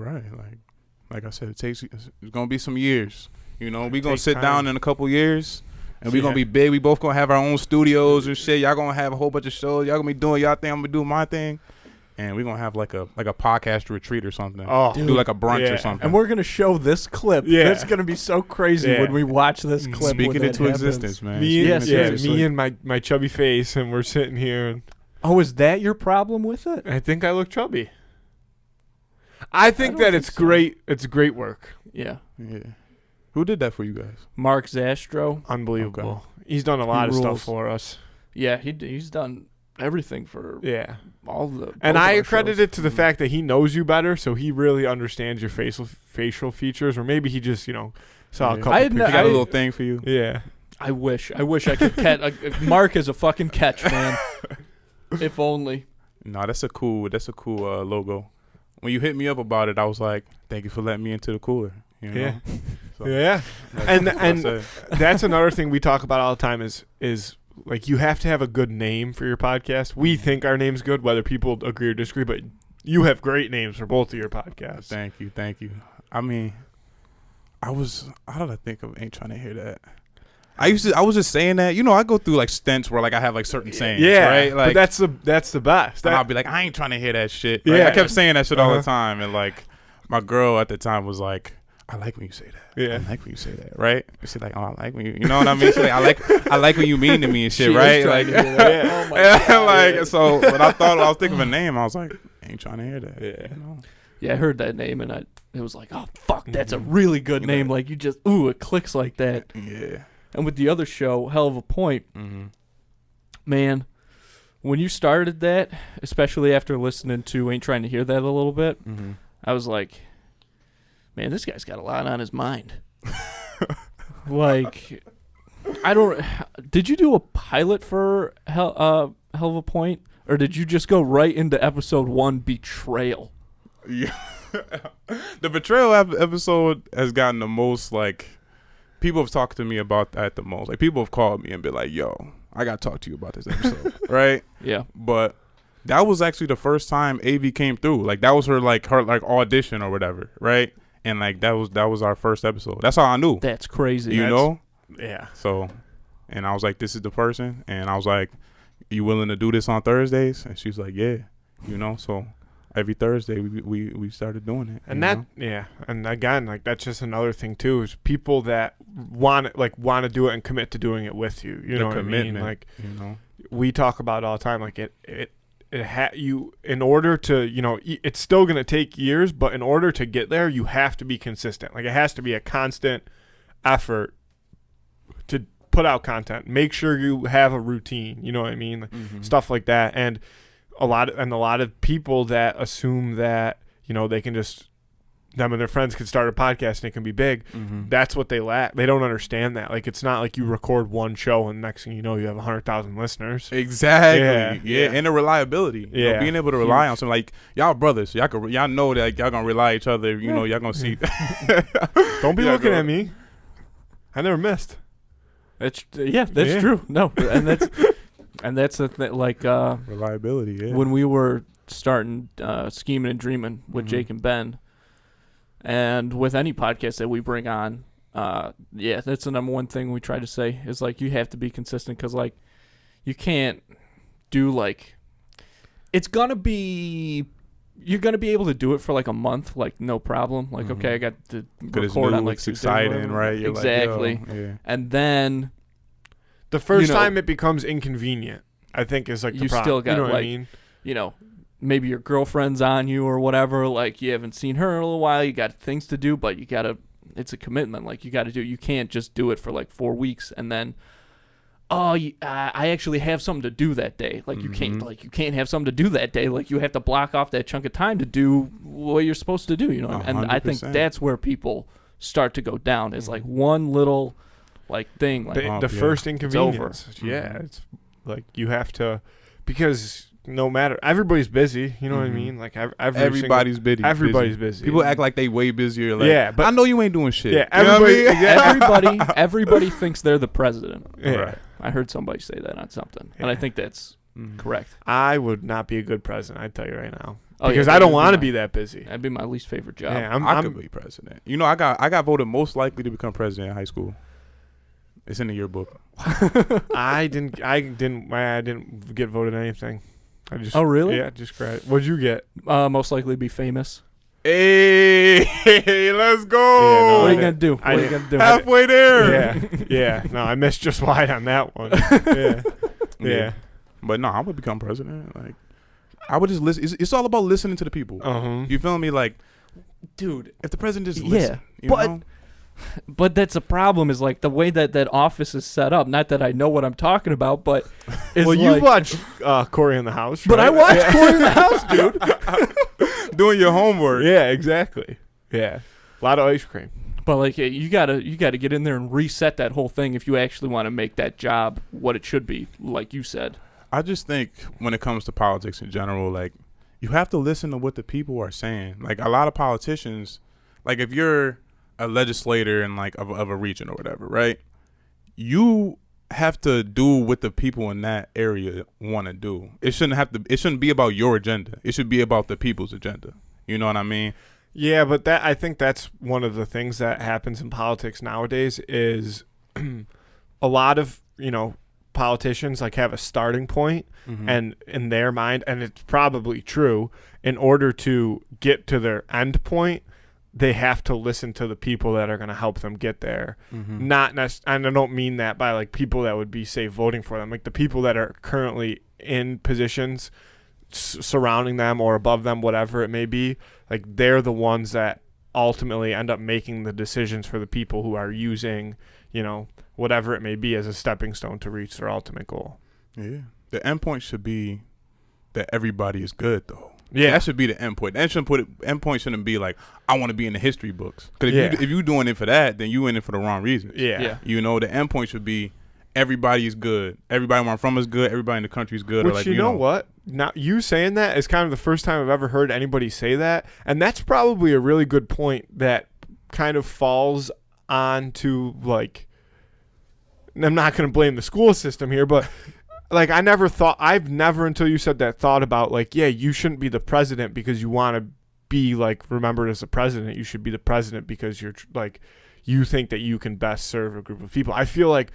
Like I said, it's going to be some years. You know, we're going to sit down in a couple years, and we're going to be big. We both going to have our own studios and shit. Y'all going to have a whole bunch of shows. Y'all going to be doing y'all thing. I'm going to do my thing. And we're going to have like a podcast retreat or something. Oh, do like a brunch or something.
And we're going to show this clip. Yeah. It's going to be so crazy when we watch this clip.
Speaking into existence, man.
Me and my chubby face, and we're sitting here. And
oh, is that your problem with it?
I think I look chubby. I think that it's great. It's great work.
Yeah.
Who did that for you guys?
Mark Zastro.
Unbelievable. Okay. He's done a lot of stuff for us.
Yeah, he's done everything for all the.
And I credit it to the fact that he knows you better, so he really understands your facial features, or maybe he just saw a couple.
He got a little thing for you.
Yeah.
I wish I could catch. Mark is a fucking catch, man. If only.
No, that's a cool logo. When you hit me up about it, I was like, "Thank you for letting me into the cooler."
Yeah.
So,
yeah. And that's another thing we talk about all the time is like you have to have a good name for your podcast. We think our name's good, whether people agree or disagree, but you have great names for both of your podcasts.
Thank you. I mean, how did I think of Ain't Trying to Hear That? I was just saying that, I go through like stints where like I have like certain sayings, right? Like,
but that's the best.
And I'll be like, I ain't trying to hear that shit.
Yeah.
I kept saying that shit all the time, and like my girl at the time was like, I like when you say that.
Yeah.
I like when you say that, right? She's like, oh, I like when you know what I mean? She's like, I like when you mean to me and shit, right? Like,
oh my God.
Like, so when I was thinking of a name, I was like, ain't trying to hear that.
Yeah.
Yeah, I heard that name and it was like, oh fuck, that's a really good name. Like you just it clicks like that.
Yeah.
And with the other show, Hell of a Point, man, when you started that, especially after listening to Ain't Trying to Hear That a little bit, I was like, man, this guy's got a lot on his mind. Like, did you do a pilot for Hell of a Point? Or did you just go right into episode 1, Betrayal?
Yeah. The Betrayal episode has gotten the most, like, people have talked to me about that the most. Like, people have called me and been like, yo, I got to talk to you about this episode. Right?
Yeah.
But that was actually the first time AV came through. Like, that was her audition or whatever, right? And like that was our first episode. That's how I knew.
That's crazy.
You know?
Yeah.
So, and I was like, this is the person. And I was like, you willing to do this on Thursdays? And she's like, yeah. So every Thursday we started doing it.
And and again, like that's just another thing too, is people that want to do it and commit to doing it with you. You know what I mean? Like, we talk about it all the time. Like in order to, it's still going to take years, but in order to get there, you have to be consistent. Like, it has to be a constant effort to put out content. Make sure you have a routine, you know what I mean? Stuff like that. And a lot of people that assume that, they can just, them and their friends can start a podcast and it can be big. That's what they lack. They don't understand that. Like, it's not like you record one show and next thing you know, you have 100,000 listeners.
Exactly. Yeah. And the reliability.
Yeah.
Being able to rely on something like y'all brothers. So y'all know that y'all gonna rely on each other. Y'all gonna see.
Don't be looking at me. I never missed.
That's true. No, and that's the thing. Like
reliability. Yeah.
When we were starting scheming and dreaming with Jake and Ben. And with any podcast that we bring on, that's the number one thing we try to say is, like, you have to be consistent because, like, you can't do, like, you're going to be able to do it for, like, a month, like, no problem. Like, okay, I got to record on, like,
it's exciting, right? You're
exactly.
Like, yeah.
And then
the first time it becomes inconvenient, I think, is, like, the problem.
Still got,
you know what
like,
I mean?
Maybe your girlfriend's on you or whatever, like you haven't seen her in a little while, you got things to do, but it's a commitment, like you got to do. You can't just do it for like 4 weeks and then, I actually have something to do that day. Like you can't have something to do that day. Like you have to block off that chunk of time to do what you're supposed to do, And I think that's where people start to go down is like one little like thing. Like
the first inconvenience. It's over. Yeah. It's like you have to, because no matter, everybody's busy, you know what I mean? Like
everybody's busy.
Everybody's busy.
People act like they way busier. Like, but I know you ain't doing shit.
Yeah,
everybody thinks they're the president.
Yeah. Right.
I heard somebody say that on something, and I think that's correct.
I would not be a good president, I tell you right now, because I don't want to be that busy.
That'd be my least favorite job.
Yeah,
I could be president. I got voted most likely to become president in high school. It's in the yearbook.
I didn't get voted anything.
Oh, really?
Yeah, just credit. What'd you get?
Most likely be famous.
Hey, let's go.
Yeah, no, what are you going to do?
Halfway there.
Yeah. No, I missed just wide on that one. Yeah.
But no, I would become president. Like, I would just listen. It's all about listening to the people.
Uh-huh.
You feel me? Like,
dude,
if the president just listen, you
but
know?
But that's a problem. Is like the way that office is set up. Not that I know what I'm talking about, but
well, you watched Corey in the House, right?
But I watched Corey in the House, dude.
Doing your homework.
Yeah, exactly. Yeah, a lot of ice cream.
But like you gotta get in there and reset that whole thing if you actually want to make that job what it should be, like you said.
I just think when it comes to politics in general, like you have to listen to what the people are saying. Like a lot of politicians, like if you're a legislator in like of a region or whatever, right? You have to do what the people in that area want to do. It shouldn't be about your agenda. It should be about the people's agenda. You know what I mean?
Yeah, but I think that's one of the things that happens in politics nowadays is a lot of, politicians like have a starting point and in their mind, and it's probably true, in order to get to their end point, they have to listen to the people that are going to help them get there. Not and I don't mean that by like people that would be, say, voting for them. Like the people that are currently in positions surrounding them or above them, whatever it may be, like they're the ones that ultimately end up making the decisions for the people who are using, whatever it may be as a stepping stone to reach their ultimate goal.
Yeah. The end point should be that everybody is good, though.
Yeah,
that should be the end point. End point shouldn't be like, I want to be in the history books. Because if you're doing it for that, then you in it for the wrong reasons.
Yeah.
The end point should be everybody is good. Everybody where I'm from is good. Everybody in the country is good.
Which,
or like,
you know what? Now, you saying that is kind of the first time I've ever heard anybody say that. And that's probably a really good point that kind of falls onto, like, I'm not going to blame the school system here, but like I've never until you said that thought about like, yeah, you shouldn't be the president because you want to be like remembered as a president. You should be the president because you're like, you think that you can best serve a group of people. I feel like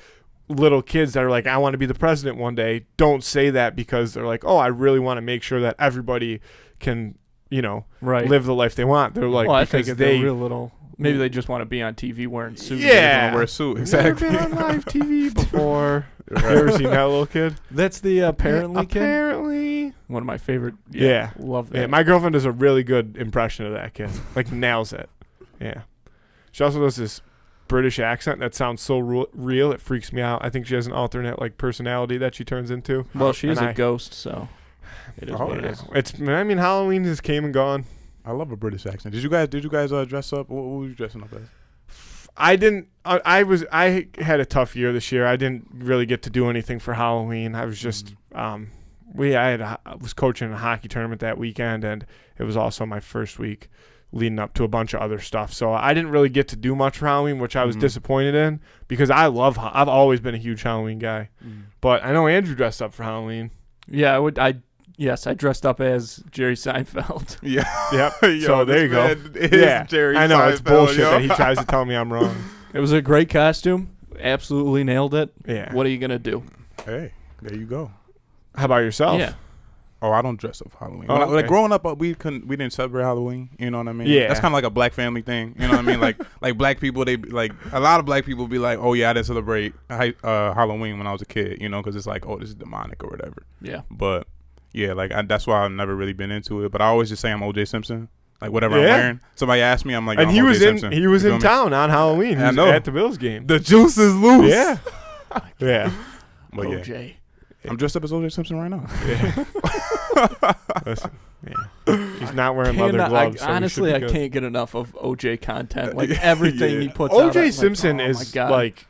little kids that are like, I want to be the president one day, don't say that because they're like, oh, I really want to make sure that everybody can, live the life they want. They're like,
well, I think they're real little. Maybe they just want to be on TV wearing suits.
Yeah, they want to wear a suit. Exactly.
Never been on live TV before. You ever seen that little kid?
That's the apparently kid.
Apparently,
one of my favorite.
Yeah,
love that.
Yeah, my girlfriend does a really good impression of that kid. Like nails it. Yeah. She also does this British accent that sounds so real it freaks me out. I think she has an alternate like personality that she turns into.
Well, she is a ghost, so it is what it is.
Halloween just came and gone.
I love a British accent. Did you guys dress up? What were you dressing up as?
I didn't. I had a tough year this year. I didn't really get to do anything for Halloween. I was just I was coaching a hockey tournament that weekend, and it was also my first week leading up to a bunch of other stuff. So I didn't really get to do much for Halloween, which I was disappointed in because I've always been a huge Halloween guy. But I know Andrew dressed up for Halloween.
Yeah, Yes, I dressed up as Jerry Seinfeld.
Yeah.
Yep. So there you go.
Yeah. Jerry
I know.
Seinfeld,
it's bullshit that he tries to tell me I'm wrong.
It was a great costume. Absolutely nailed it.
Yeah.
What are you going to do?
Hey, there you go.
How about yourself?
Yeah.
Oh, I don't dress up for Halloween.
Oh, okay.
Like growing up, we didn't celebrate Halloween. You know what I mean?
Yeah.
That's kind of like a black family thing. You know what I mean? Like black people, they like a lot of black people be like, oh yeah, I didn't celebrate Halloween when I was a kid. Because it's like, oh, this is demonic or whatever.
Yeah.
But yeah, like that's why I've never really been into it. But I always just say I'm O.J. Simpson. Like whatever I'm wearing. Somebody asked me, I'm like,
and
he was
in town on Halloween. He was at the Bills game.
The juice is loose.
Yeah. Yeah.
But
OJ.
I'm dressed up as O.J. Simpson right now.
Yeah. Listen, he's not wearing leather gloves.
Honestly, I can't get enough of OJ content. Like everything he puts
out.
OJ
Simpson is like,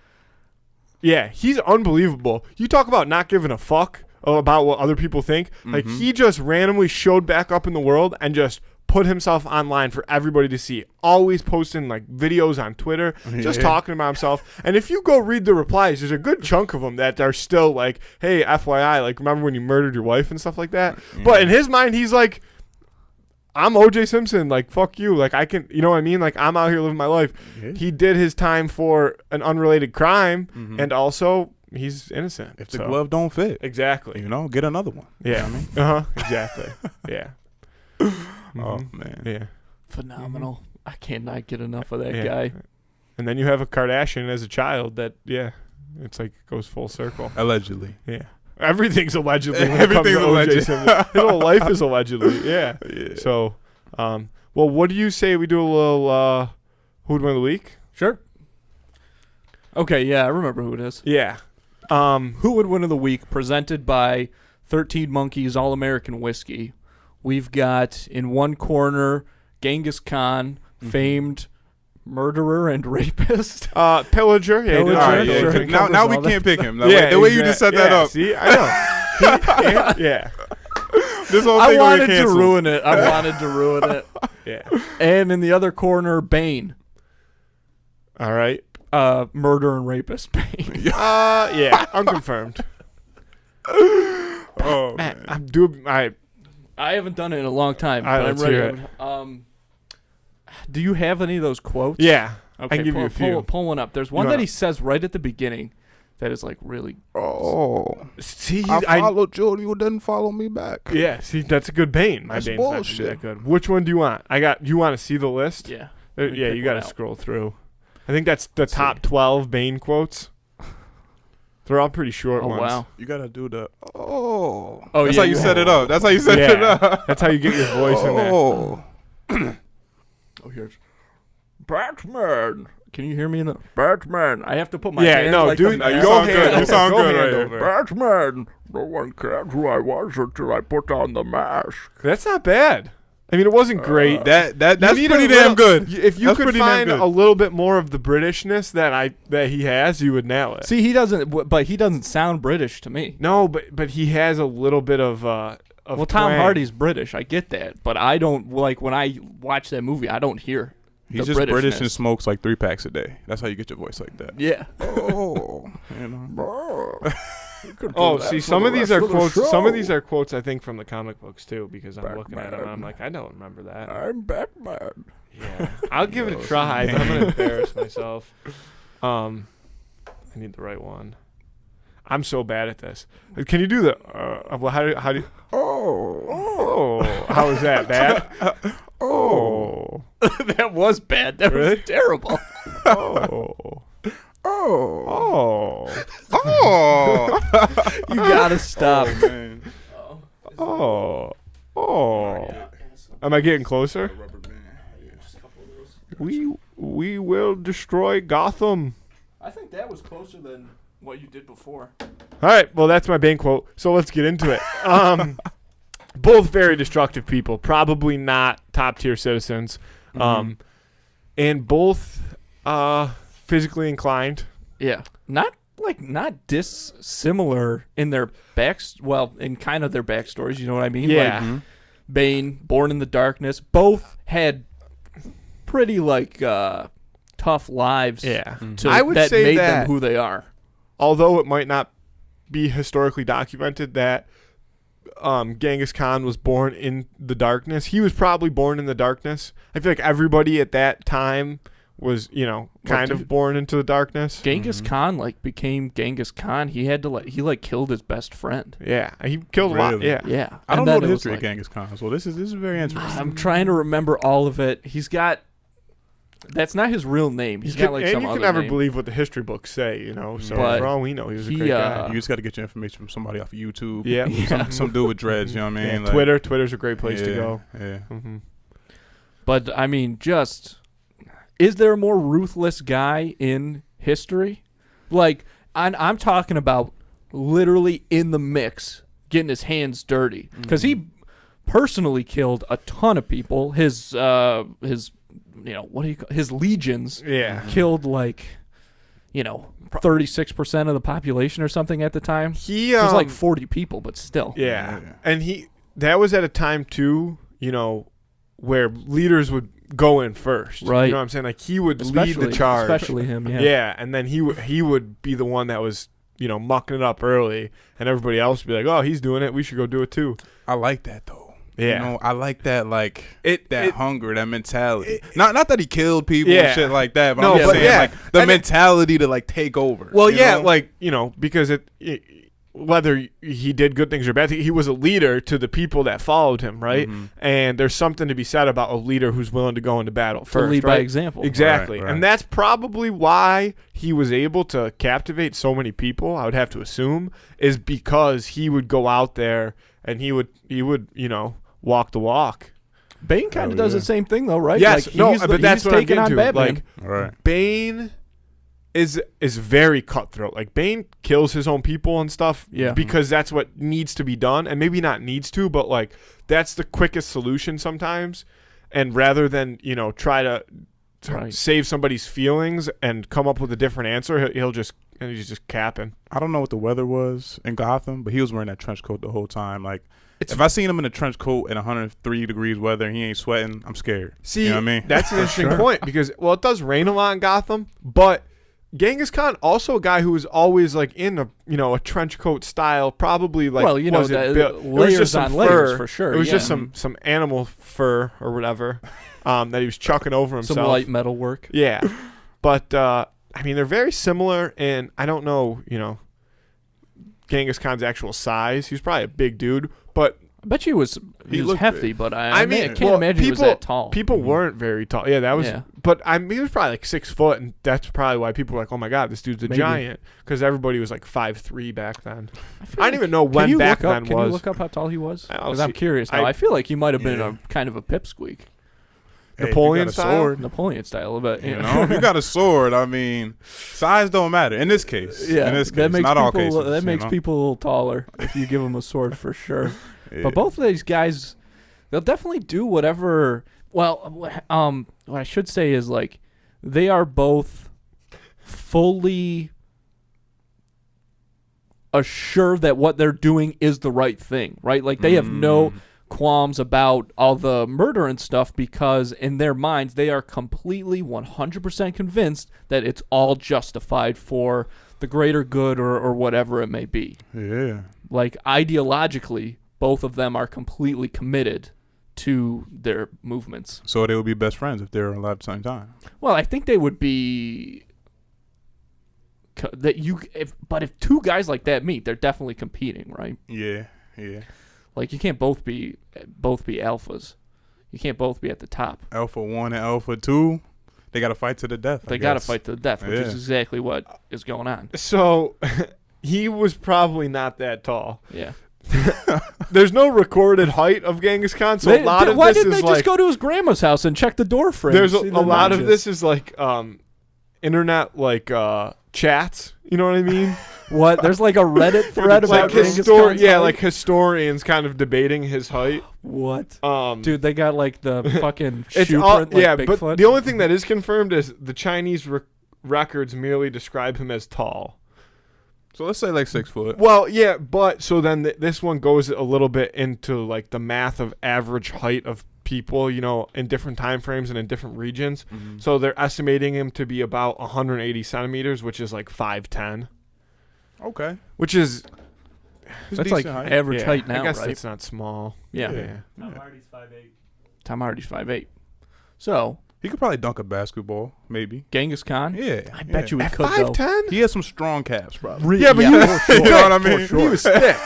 he's unbelievable. You talk about not giving a fuck about what other people think. Like he just randomly showed back up in the world and just put himself online for everybody to see, always posting like videos on Twitter, just talking about himself. And if you go read the replies, there's a good chunk of them that are still like, hey, FYI, like remember when you murdered your wife and stuff like that. But in his mind, he's like, I'm OJ Simpson, like fuck you, like I can, you know what I mean, like I'm out here living my life. He did his time for an unrelated crime, and also he's innocent.
If the glove don't fit,
exactly,
get another one.
Yeah,
you know what I mean?
Exactly. Yeah.
Oh man,
yeah,
phenomenal. I cannot get enough of that guy.
And then you have a Kardashian as a child that it's like goes full circle.
Allegedly.
Yeah, everything's allegedly. Everything's allegedly. His whole life is allegedly. Yeah. So, well, what do you say we do a little who'd win the week?
Sure. Okay, yeah, I remember who it is.
Yeah.
Who would win of the week? Presented by 13 Monkeys All American Whiskey. We've got in one corner Genghis Khan, famed murderer and rapist.
Pillager. Yeah,
Pillager.
sure.
Now we can't pick him.
The way
you just set that up.
See, I know. Yeah.
This whole
I
thing
wanted to
canceled.
ruin it.
Yeah.
And in the other corner, Bane.
All right.
Murder and rapist Bane.
Yeah, unconfirmed.
Oh, man.
I haven't done it in a long time.
All right,
But I'm
let's
ready.
hear
Do you have any of those quotes?
Yeah.
Okay,
I can give you a few.
Pull one up. There's one that he says right at the beginning that is like really.
See,
I followed you, and you didn't follow me back.
Yeah, see, that's a good Bane. My
That's
Bane's not gonna be
bullshit.
that good. Which one do you want? You want to see the list?
Yeah.
Yeah,
pick
you got to
one out.
scroll through. I think that's the top 12 Bane quotes. They're all pretty short
Oh
ones.
wow.
You gotta do the
yeah,
That's how you set it up. That's how you set it up.
That's how you get your voice in there.
Oh,
Here's Batman. Can you hear me in the Batman? I have to put my
Yeah,
hand
no,
like
dude,
the
you
mask.
sound good. You sound
Go
good
hand
right
over.
here.
Batman. No one cared who I was until I put on the mask.
That's not bad. I mean, it wasn't great.
that's
You need
pretty
a
damn
little-
good.
If you
That's
could
pretty damn
find
good.
a little bit more of the Britishness that he has, you would nail it.
See, he doesn't sound British to me.
No, but he has a little bit of
Well, Tom
twang.
Hardy's British. I get that, but I don't like when I watch that movie. I don't hear.
He's
the
just British
Britishness.
and smokes like 3 packs a day. That's how you get your voice like that.
Yeah.
Oh, you know.
Oh, see, some of these are quotes. Some of these are quotes I think from the comic books too, because I'm looking at them and I'm like, I don't remember that.
I'm Batman.
Yeah, I'll give it a try, but I'm gonna embarrass myself. I need the right one. I'm so bad at this. Can you do the? Well, how do you? Oh, how was that? Bad? Oh,
That was bad. That
Really?
was terrible.
oh, oh,
You gotta stop.
man.
oh, oh. Am I getting closer? We will destroy Gotham.
I think that was closer than what you did before.
All right, well, that's my Bane quote. So let's get into it. Both very destructive people, probably not top tier citizens, and both physically inclined.
Yeah, not dissimilar in their in kind of their backstories. You know what I mean?
Yeah.
Like Bane, Born in the Darkness, both had pretty tough lives.
Yeah,
I would
say
made
that
them who they are.
although it might not be historically documented that Genghis Khan was born in the darkness, he was probably born in the darkness. I feel like everybody at that time was, kind of born into the darkness.
Genghis Khan became Genghis Khan. He had to he killed his best friend.
Yeah, he killed a lot.
Really?
Yeah.
Yeah,
I don't
And
know
then
the
it was
history of Genghis Khan, so this is very interesting.
I'm trying to remember all of it. He's got. That's not his real name. He's got
And
some
you
other
can never
name.
believe what the history books say, So
But
for all we know, he was a
he,
great guy.
You just got to get your information from somebody off of YouTube.
Yeah.
Some dude with dreads, you know what I mean?
Yeah, Twitter's a great place to go.
Yeah.
Mm-hmm.
But I mean, is there a more ruthless guy in history? I'm talking about literally in the mix, getting his hands dirty, because he personally killed a ton of people. His his legions
Yeah.
killed 36% of the population or something at the time.
He
It was 40 people, but still.
Yeah. And that was at a time too, where leaders would go in first.
Right.
You know what I'm saying? He would lead the charge.
Especially him, yeah.
Yeah, and then he would be the one that was, mucking it up early, and everybody else would be like, "Oh, he's doing it. We should go do it too."
I like that though.
Yeah.
I like that
It
hunger, that mentality. Not that he killed people
Yeah.
and shit like that, but
No,
I'm just
but
saying
yeah.
the
And
mentality to take over.
Well,
you
yeah,
know?
because whether he did good things or bad things, he was a leader to the people that followed him, right?
Mm-hmm.
And there's something to be said about a leader who's willing to go into battle
To
first,
lead
right?
by example.
Exactly.
Right.
And that's probably why he was able to captivate so many people, I would have to assume, is because he would go out there and he would walk the walk.
Bane kind of does the same thing, though, right?
Yes,
but that's
what I'm
taking on
getting to.
Batman.
Right.
Bane is very cutthroat. Like Bane kills his own people and stuff because that's what needs to be done, and maybe not needs to, but like that's the quickest solution sometimes. And rather than try to save somebody's feelings and come up with a different answer, he's just capping.
I don't know what the weather was in Gotham, but he was wearing that trench coat the whole time. Like, if I seen him in a trench coat in 103 degrees weather and he ain't sweating, I'm scared.
See,
you know what I mean?
That's an interesting point because, well, it does rain a lot in Gotham, but Genghis Khan also a guy who was always like in a trench coat style, probably like
layers on layers for sure.
It was just some animal fur or whatever that he was chucking over himself.
Some light metal work.
Yeah, but I mean they're very similar, and I don't know Genghis Khan's actual size. He was probably a big dude, but
I bet you he was hefty,
big.
but I can't imagine he was that tall.
People weren't very tall. Yeah, that was. Yeah. But he was probably like 6 foot, and that's probably why people were like, "Oh my God, this dude's a giant," because everybody was like 5'3" back then. I don't even know when back then was.
Can you look up how tall he was? Because I'm curious now. I feel like he might have been a kind of a pipsqueak.
Hey,
Napoleon style.
Napoleon style, but
if you got a sword, I mean, size don't matter in this case.
Yeah,
in this case, not all cases.
That makes people a little taller if you give them a sword for sure. Yeah. But both of these guys, they'll definitely do whatever. Well, what I should say is like they are both fully assured that what they're doing is the right thing, right? Like they have no qualms about all the murder and stuff because in their minds they are completely 100% convinced that it's all justified for the greater good or whatever it may be.
Yeah.
Like ideologically, both of them are completely committed to their movements.
So they would be best friends if they were alive at the same time.
Well, I think they would be. But if two guys like that meet, they're definitely competing, right?
Yeah, yeah.
Like you can't both be alphas. You can't both be at the top.
Alpha 1 and Alpha 2, they got to fight to the death.
They got to fight to the death, which is exactly what is going on.
So he was probably not that tall.
Yeah.
There's no recorded height of Genghis Khan, so
why didn't they just go to his grandma's house and check the door frame?
There's a lot of this is like internet like chats. You know what I mean?
What? There's like a Reddit thread about Genghis Khan's height?
Like historians kind of debating his height.
What? Dude, they got like the fucking shoe print
like
Bigfoot.
But the only thing that is confirmed is the Chinese records merely describe him as tall.
So let's say like 6 foot.
Well, yeah, but so then this one goes a little bit into like the math of average height of people, in different time frames and in different regions. Mm-hmm. So they're estimating him to be about 180 centimeters, which is like 5'10".
Okay.
Which is
that's like height. Average height now,
I guess
right?
It's not small.
Yeah. Tom Hardy's 5'8". So
he could probably dunk a basketball, maybe.
Genghis Khan?
Yeah.
I bet you he
At
could,
5'10"?
He has some strong calves, probably.
Yeah, but
you know what I mean?
He was thick.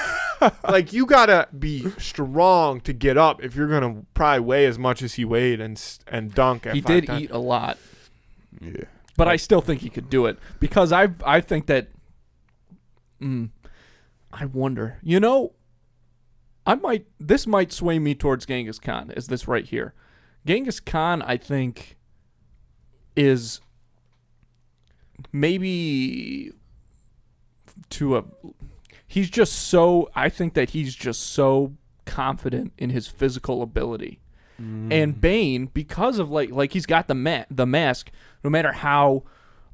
Like, you got to be strong to get up if you're going to probably weigh as much as he weighed and dunk at 5'10".
He did eat a lot.
Yeah.
But I still think he could do it because I think that I wonder. This might sway me towards Genghis Khan, is this right here. Genghis Khan, I think, is maybe I think that he's just so confident in his physical ability. And Bane, because of like he's got the mask, no matter how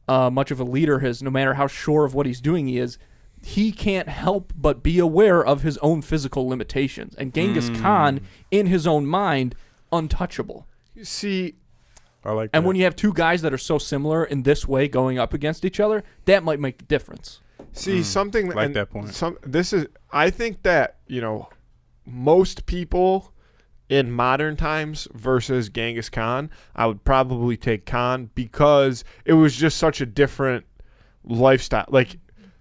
much of a leader he is, no matter how sure of what he's doing he is, he can't help but be aware of his own physical limitations. And Genghis Khan, in his own mind, untouchable.
You see,
I like that.
And when you have two guys that are so similar in this way going up against each other, that might make the difference.
See, something
like that point.
I think that, most people in modern times versus Genghis Khan, I would probably take Khan because it was just such a different lifestyle. Like,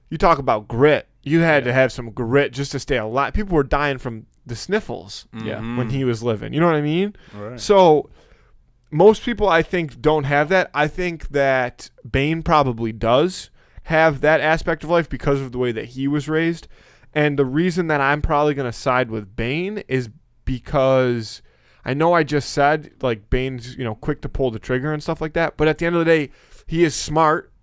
you talk about grit. You had to have some grit just to stay alive. People were dying from the sniffles when he was living. You know what I mean?
Right.
So most people, I think, don't have that. I think that Bane probably does have that aspect of life because of the way that he was raised. And the reason that I'm probably going to side with Bane is because I know I just said, like, Bane's, quick to pull the trigger and stuff like that. But at the end of the day, he is smart.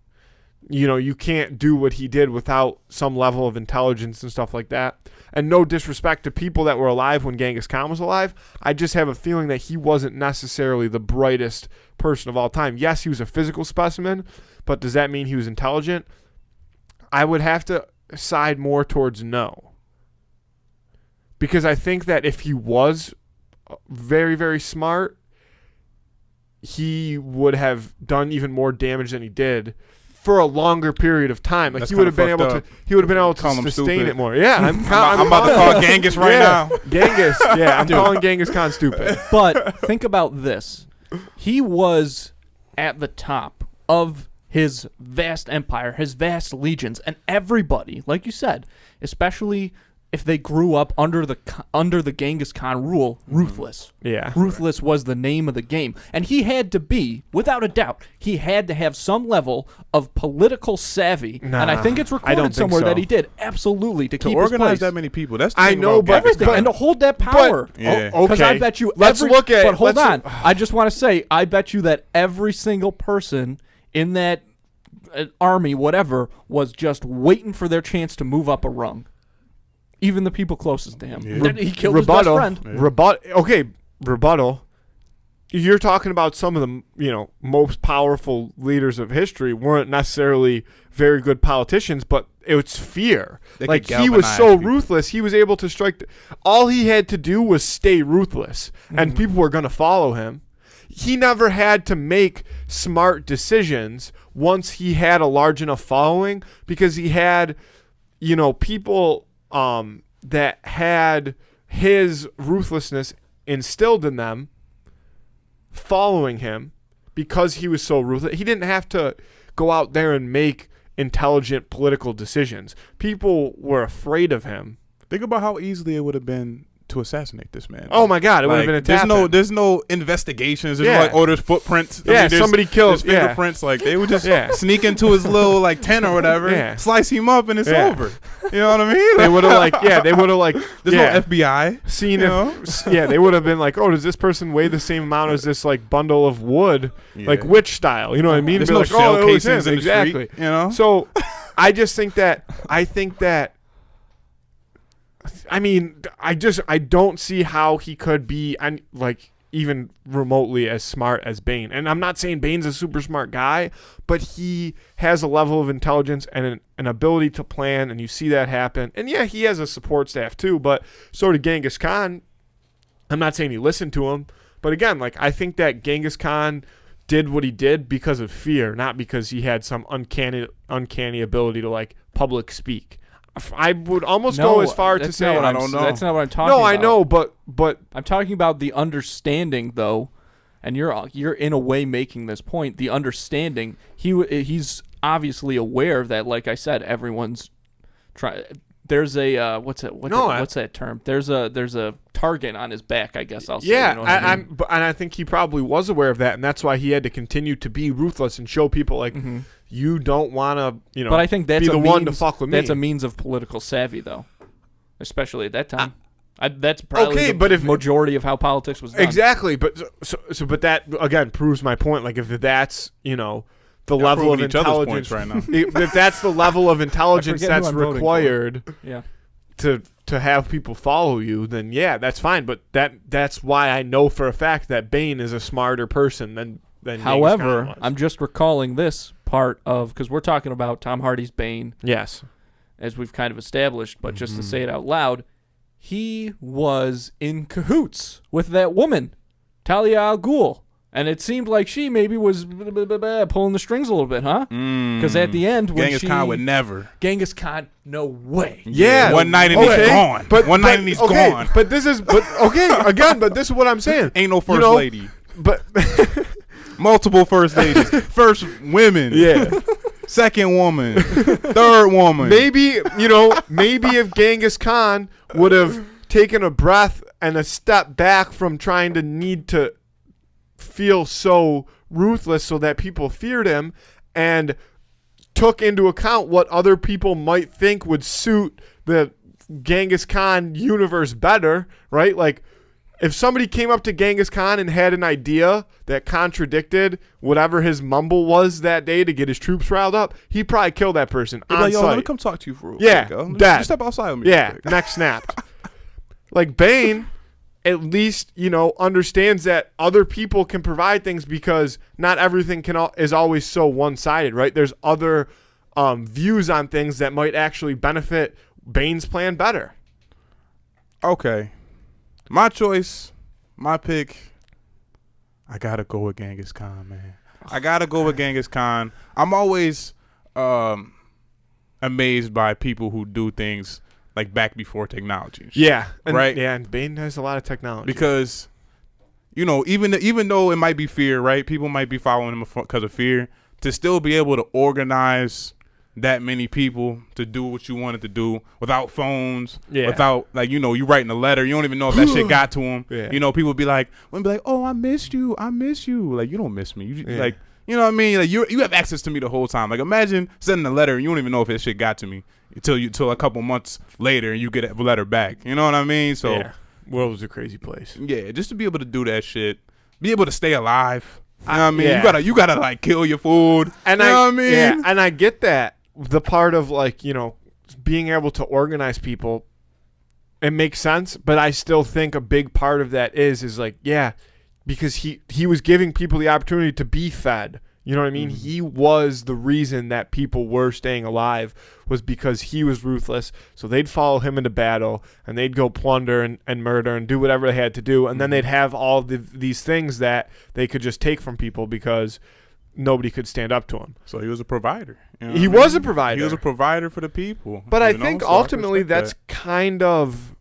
you can't do what he did without some level of intelligence and stuff like that. And no disrespect to people that were alive when Genghis Khan was alive, I just have a feeling that he wasn't necessarily the brightest person of all time. Yes, he was a physical specimen, but does that mean he was intelligent? I would have to side more towards no. Because I think that if he was very, very smart, he would have done even more damage than he did for a longer period of time. Like, he would have been able to sustain it more. Yeah, I'm
about to call Genghis right now.
Genghis. Yeah, I'm calling Genghis Khan stupid.
But think about this. He was at the top of his vast empire, his vast legions, and everybody, like you said, especially if they grew up under the Genghis Khan rule, ruthless.
Yeah.
Ruthless was the name of the game. And he had to be, without a doubt, he had to have some level of political savvy. And I think it's recorded somewhere that he did. Absolutely. To keep his
organize
place.
that many people. That's
I know, but
everything. And to hold that power. Because I bet you
But hold
on. I just want to say, I bet you that every single person in that army, whatever, was just waiting for their chance to move up a rung. Even the people closest to him.
Yeah.
He killed his best friend.
Yeah. Rebuttal. You're talking about some of the most powerful leaders of history weren't necessarily very good politicians, but it's fear. Like, he was so ruthless, he was able to strike. All he had to do was stay ruthless, and people were going to follow him. He never had to make smart decisions once he had a large enough following, because he had, people that had his ruthlessness instilled in them, following him because he was so ruthless. He didn't have to go out there and make intelligent political decisions. People were afraid of him.
Think about how easily it would have been to assassinate this man.
Oh my God, it would have been a tap.
There's no investigations. There's there's footprints.
Somebody killed.
There's fingerprints. Like, they would just sneak into his little tent or whatever, slice him up, and it's over. You know what I mean?
They would have
There's no FBI.
Seen if they would have been like, oh, does this person weigh the same amount as this bundle of wood, like witch style? You know what I mean?
There's no shell casings in the street.
So I just think that I don't see how he could be even remotely as smart as Bane. And I'm not saying Bane's a super smart guy, but he has a level of intelligence and an ability to plan, and you see that happen. And yeah, he has a support staff too, but so did Genghis Khan. I'm not saying he listened to him, but again, I think that Genghis Khan did what he did because of fear, not because he had some uncanny ability to public speak. I would almost go as far to say
I don't know. That's not what I'm talking about.
No, I know, but
I'm talking about the understanding, though, and you're in a way making this point. The understanding, he's obviously aware that, like I said, everyone's trying. There's a what's that term? There's a target on his back, I guess I'll say.
Yeah, and I think he probably was aware of that, and that's why he had to continue to be ruthless and show people you don't want to,
but I think that's
be the one to fuck with me.
That's a means of political savvy, though, especially at that time. That's probably the majority of how politics was done.
Exactly, but that again proves my point. If that's the level of intelligence
right now,
if that's the level of intelligence that's required, to have people follow you, then that's fine. But that's why I know for a fact that Bane is a smarter person than.
However, I'm just recalling this part of, because we're talking about Tom Hardy's Bane.
Yes.
As we've kind of established, but just to say it out loud, he was in cahoots with that woman, Talia al Ghul. And it seemed like she maybe was pulling the strings a little bit, huh? Because at the end, when
Genghis Khan would never.
Genghis Khan, no way.
Yeah.
One night and he's gone. One night and he's gone.
But this is, again, but this is what I'm saying.
Ain't no first lady.
But...
Multiple first ladies. First women.
Yeah.
Second woman. Third woman.
Maybe if Genghis Khan would have taken a breath and a step back from trying to need to feel so ruthless so that people feared him, and took into account what other people might think would suit the Genghis Khan universe better, right? if somebody came up to Genghis Khan and had an idea that contradicted whatever his mumble was that day to get his troops riled up, he'd probably kill that person on
like, yo,
sight.
let me come talk to you for a
yeah,
quick.
dead.
Just step outside with me.
Yeah, neck snapped. Like Bane, at least, understands that other people can provide things because not everything is always so one-sided, right? There's other views on things that might actually benefit Bane's plan better.
Okay. My choice, my pick, I got to go with Genghis Khan, man. I got to go with Genghis Khan. I'm always amazed by people who do things like back before technology.
Yeah.
Right?
Yeah, and Bane has a lot of technology.
Because, even though it might be fear, right? People might be following him because of fear. To still be able to organize that many people to do what you wanted to do without phones, without you writing a letter, you don't even know if that shit got to them. Yeah. People be like, oh, I missed you, like you don't miss me, like, you know what I mean, like you have access to me the whole time. Like imagine sending a letter and you don't even know if that shit got to me until a couple months later and you get a letter back. You know what I mean? So
world is a crazy place.
Yeah, just to be able to do that shit, be able to stay alive. You know what I mean? You gotta like kill your food.
And
you know what I mean?
Yeah, and I get that. The part of being able to organize people, it makes sense, but I still think a big part of that is because he was giving people the opportunity to be fed. You know what I mean? Mm-hmm. He was the reason that people were staying alive, was because he was ruthless. So they'd follow him into battle and they'd go plunder and murder and do whatever they had to do. And then they'd have all these things that they could just take from people because nobody could stand up to him.
So he was a provider.
He was a provider.
He was a provider for the people.
But I think ultimately that's kind of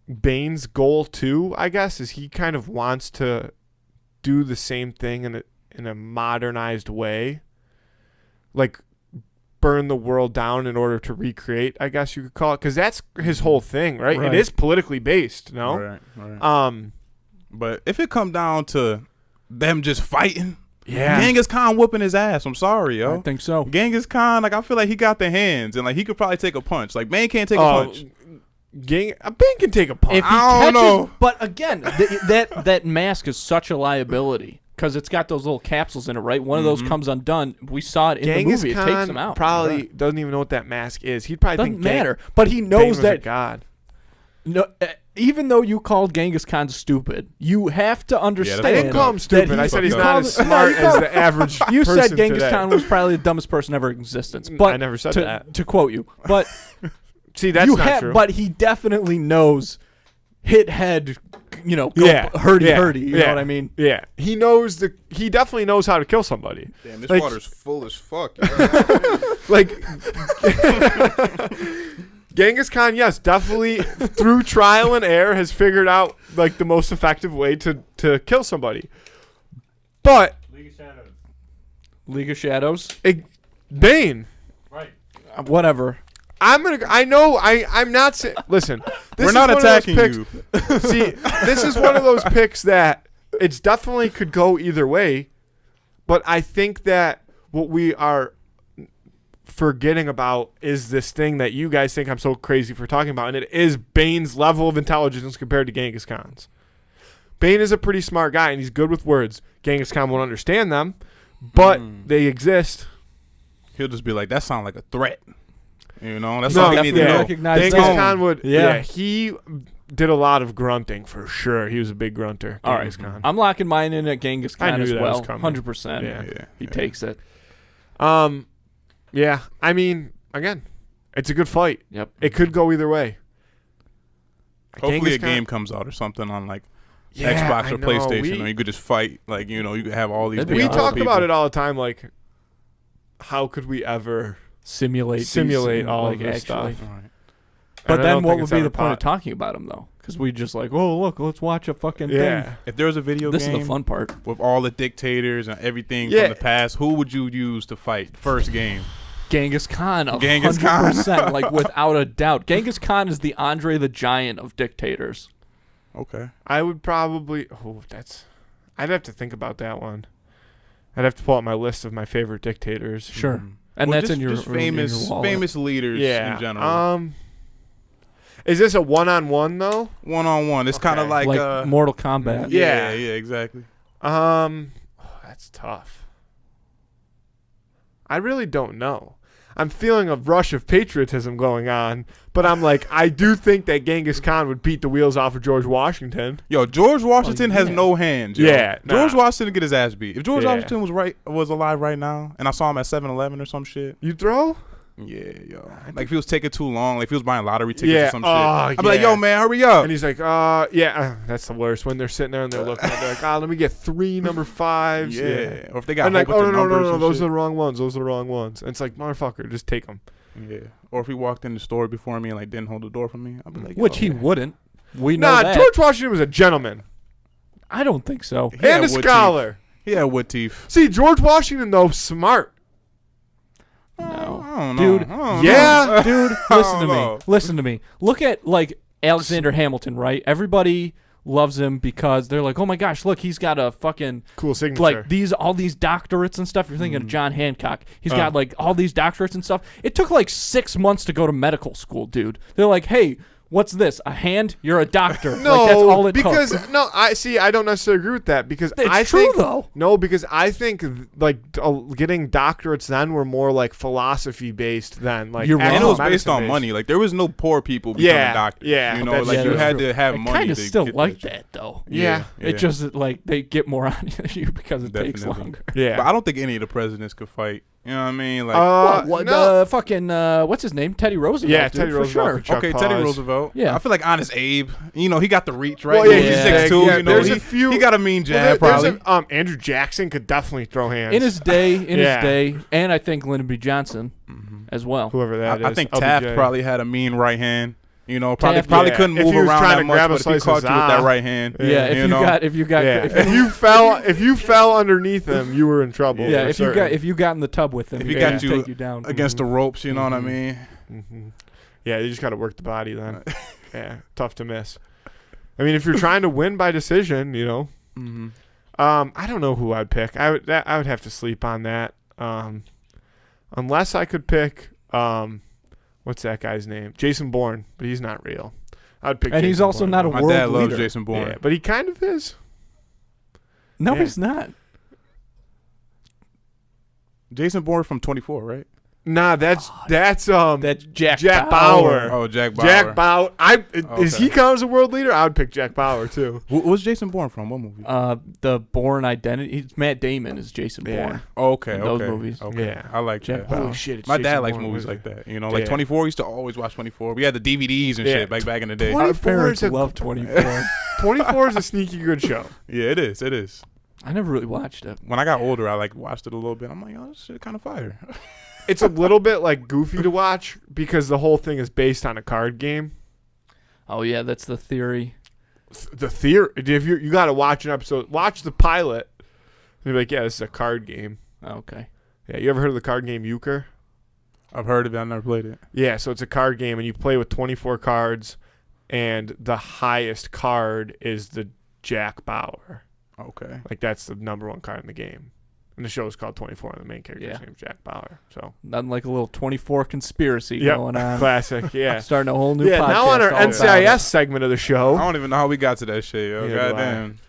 Bane's goal too, I guess, is he kind of wants to do the same thing in a modernized way. Like burn the world down in order to recreate, I guess you could call it, because that's his whole thing, right? It is politically based, no?
Right. But if it come down to them just fighting,
yeah,
Genghis Khan whooping his ass. I'm sorry, yo.
I think so.
Genghis Khan, like I feel like he got the hands, and like he could probably take a punch. Like Bane can't take a punch.
Bane can take a punch.
If he
I don't know.
But again, that mask is such a liability because it's got those little capsules in it, right? One of those comes undone. We saw it in
Genghis
the movie.
Khan
it takes him out.
Probably doesn't even know what that mask is. He'd probably
doesn't
think
matter, but he knows
Bane
that
was a god.
No, even though you called Genghis Khan stupid, you have to understand.
I didn't call him stupid. I said he's not as smart as the average person.
You said Genghis
today.
Khan was probably the dumbest person ever in existence. But
I never said that.
To quote you, but
see, that's not true.
But he definitely knows hit head, hurdy. You know what I mean?
Yeah, he knows he definitely knows how to kill somebody.
Damn, this water's full as fuck.
Like Genghis Khan, yes, definitely through trial and error has figured out like the most effective way to kill somebody. But
League of Shadows,
Bane,
right? Whatever.
I'm not. Listen,
we're not attacking you.
See, this is one of those picks that it's definitely could go either way, but I think that what we are forgetting about is this thing that you guys think I'm so crazy for talking about, and it is Bane's level of intelligence compared to Genghis Khan's. Bane is a pretty smart guy, and he's good with words. Genghis Khan won't understand them, but they exist.
He'll just be like, that sounds like a threat. That's all he needs to know.
Genghis Khan would. Yeah, he did a lot of grunting for sure. He was a big grunter.
All right,
Khan.
I'm locking mine in at Genghis Khan as well.
100%.
Yeah, he takes it.
Yeah, I mean, again, it's a good fight.
Yep.
It could go either way.
Hopefully a game comes out or something on like Xbox or PlayStation, or you could just fight. Like, you could have all these.
We talk about it all the time. Like, how could we ever
simulate
all of this stuff?
Right. But then what would be the point of talking about them, though? Because we just like, oh, look, let's watch a fucking thing.
If there was a video game.
This is the fun part.
With all the dictators and everything from the past, who would you use to fight first game?
Genghis Khan, 100%, like without a doubt. Genghis Khan is the Andre the Giant of dictators.
Okay.
I would probably. I'd have to think about that one. I'd have to pull out my list of my favorite dictators.
Sure. And that's
just,
in your
famous
wallet.
famous leaders in general.
Is this a one-on-one though?
One-on-one. It's kind of like
Mortal Kombat.
Yeah, exactly.
That's tough. I really don't know. I'm feeling a rush of patriotism going on, but I'm like, I do think that Genghis Khan would beat the wheels off of George Washington.
Yo, George Washington has no hands. Yo.
Yeah,
George Washington get his ass beat. If George Washington was alive right now, and I saw him at 7-Eleven or some shit,
you throw?
Yeah, yo. Like if he was taking too long, like if he was buying lottery tickets or some shit, I'd be
yeah.
like, yo, man, hurry up.
And he's like, that's the worst. When they're sitting there and they're looking at it, they're like, let me get 3 number 5s.
Yeah. Or if they got
and like, no, those
shit.
are the wrong ones. Those are the wrong ones. And it's like, motherfucker, just take them.
Yeah. Or if he walked in the store before me and like didn't hold the door for me, I'd be like,
which he wouldn't. We know that.
George Washington was a gentleman.
I don't think so.
And a scholar.
He had wood teeth.
See, George Washington though, smart.
No.
I don't know.
Dude.
Yeah.
Dude, listen to me. Look at like Alexander Hamilton, right? Everybody loves him because they're like, oh my gosh, look, he's got a fucking
cool signature.
Like all these doctorates and stuff. You're thinking of John Hancock. He's got like all these doctorates and stuff. It took like 6 months to go to medical school, dude. They're like, hey, what's this? A hand? You're a doctor.
No,
like, that's all it
because
took.
no, I don't necessarily agree with that because
It's true though.
No, because I think like getting doctorates then were more like philosophy based than like.
You're right.
And it was based on money. Like there was no poor people becoming doctors.
Yeah,
you know, like you had to have money.
I kind of
to
still
get
like that though.
Yeah.
It just like they get more on you because it takes longer.
Yeah,
but I don't think any of the presidents could fight. You know what I mean? Like
the fucking what's his name? Teddy Roosevelt.
Yeah,
dude,
Teddy Roosevelt.
Sure.
Okay, Teddy Roosevelt.
Yeah,
I feel like Honest Abe. You know, he got the reach, right?
Well, yeah,
he's
he's
6'2".
yeah,
You know, he got a mean jab, probably.
Andrew Jackson could definitely throw hands
in his day, and I think Lyndon B. Johnson as well.
Whoever that is.
I think
LBJ.
Taft probably had a mean right hand. You know, probably couldn't
If
move
he was
around
trying
that
to
much,
grab a
but if he
slice
caught
of
you with that right hand,
yeah, if
you fell underneath him, you were in trouble.
Yeah, if you got in the tub with him,
if he got you
take you down
against the ropes, you know what I mean?
Mm-hmm. Yeah, you just got to work the body then. Yeah, tough to miss. I mean, if you're trying to win by decision, you know.
Mm-hmm.
I don't know who I'd pick. I would have to sleep on that. Unless I could pick what's that guy's name? Jason Bourne, but he's not real. I'd pick.
And he's also not a world leader.
My dad loves Jason Bourne.
Yeah, but he kind of is.
No, he's not.
Jason Bourne from 24, right?
Nah, that's
Jack
Bauer.
Oh, Jack Bauer.
Jack Bauer. Is he count as a world leader? I would pick Jack Bauer too.
What's Jason Bourne from? What movie?
The Bourne Identity. It's Matt Damon is Jason Bourne.
Oh, okay.
Those movies.
Okay.
Yeah.
I like
Jack
that.
Bauer.
Holy shit!
My dad
Jason
likes
Bourne,
movies
wasn't
like that. You know, like
Yeah.
24. We used to always watch 24. We had the DVDs and shit back in the day.
Our parents love 24.
24 is a sneaky good show.
Yeah, it is. It is.
I never really watched it.
When I got older, I watched it a little bit. I'm like, oh, this shit kind of fire.
It's a little bit like goofy to watch because the whole thing is based on a card game.
Oh yeah, that's the theory.
The theory. If you got to watch an episode, watch the pilot. And you're like, yeah, this is a card game.
Okay.
Yeah, you ever heard of the card game Euchre?
I've heard of it. I never played it.
Yeah, so it's a card game, and you play with 24 cards, and the highest card is the Jack Bauer.
Okay.
Like, that's the number one card in the game. And the show is called 24, and the main character's name is Jack Bauer. So
nothing like a little 24 conspiracy going on.
Classic, yeah.
Starting a whole new podcast.
Now on our NCIS segment of the show.
I don't even know how we got to that shit, yo. Goddamn.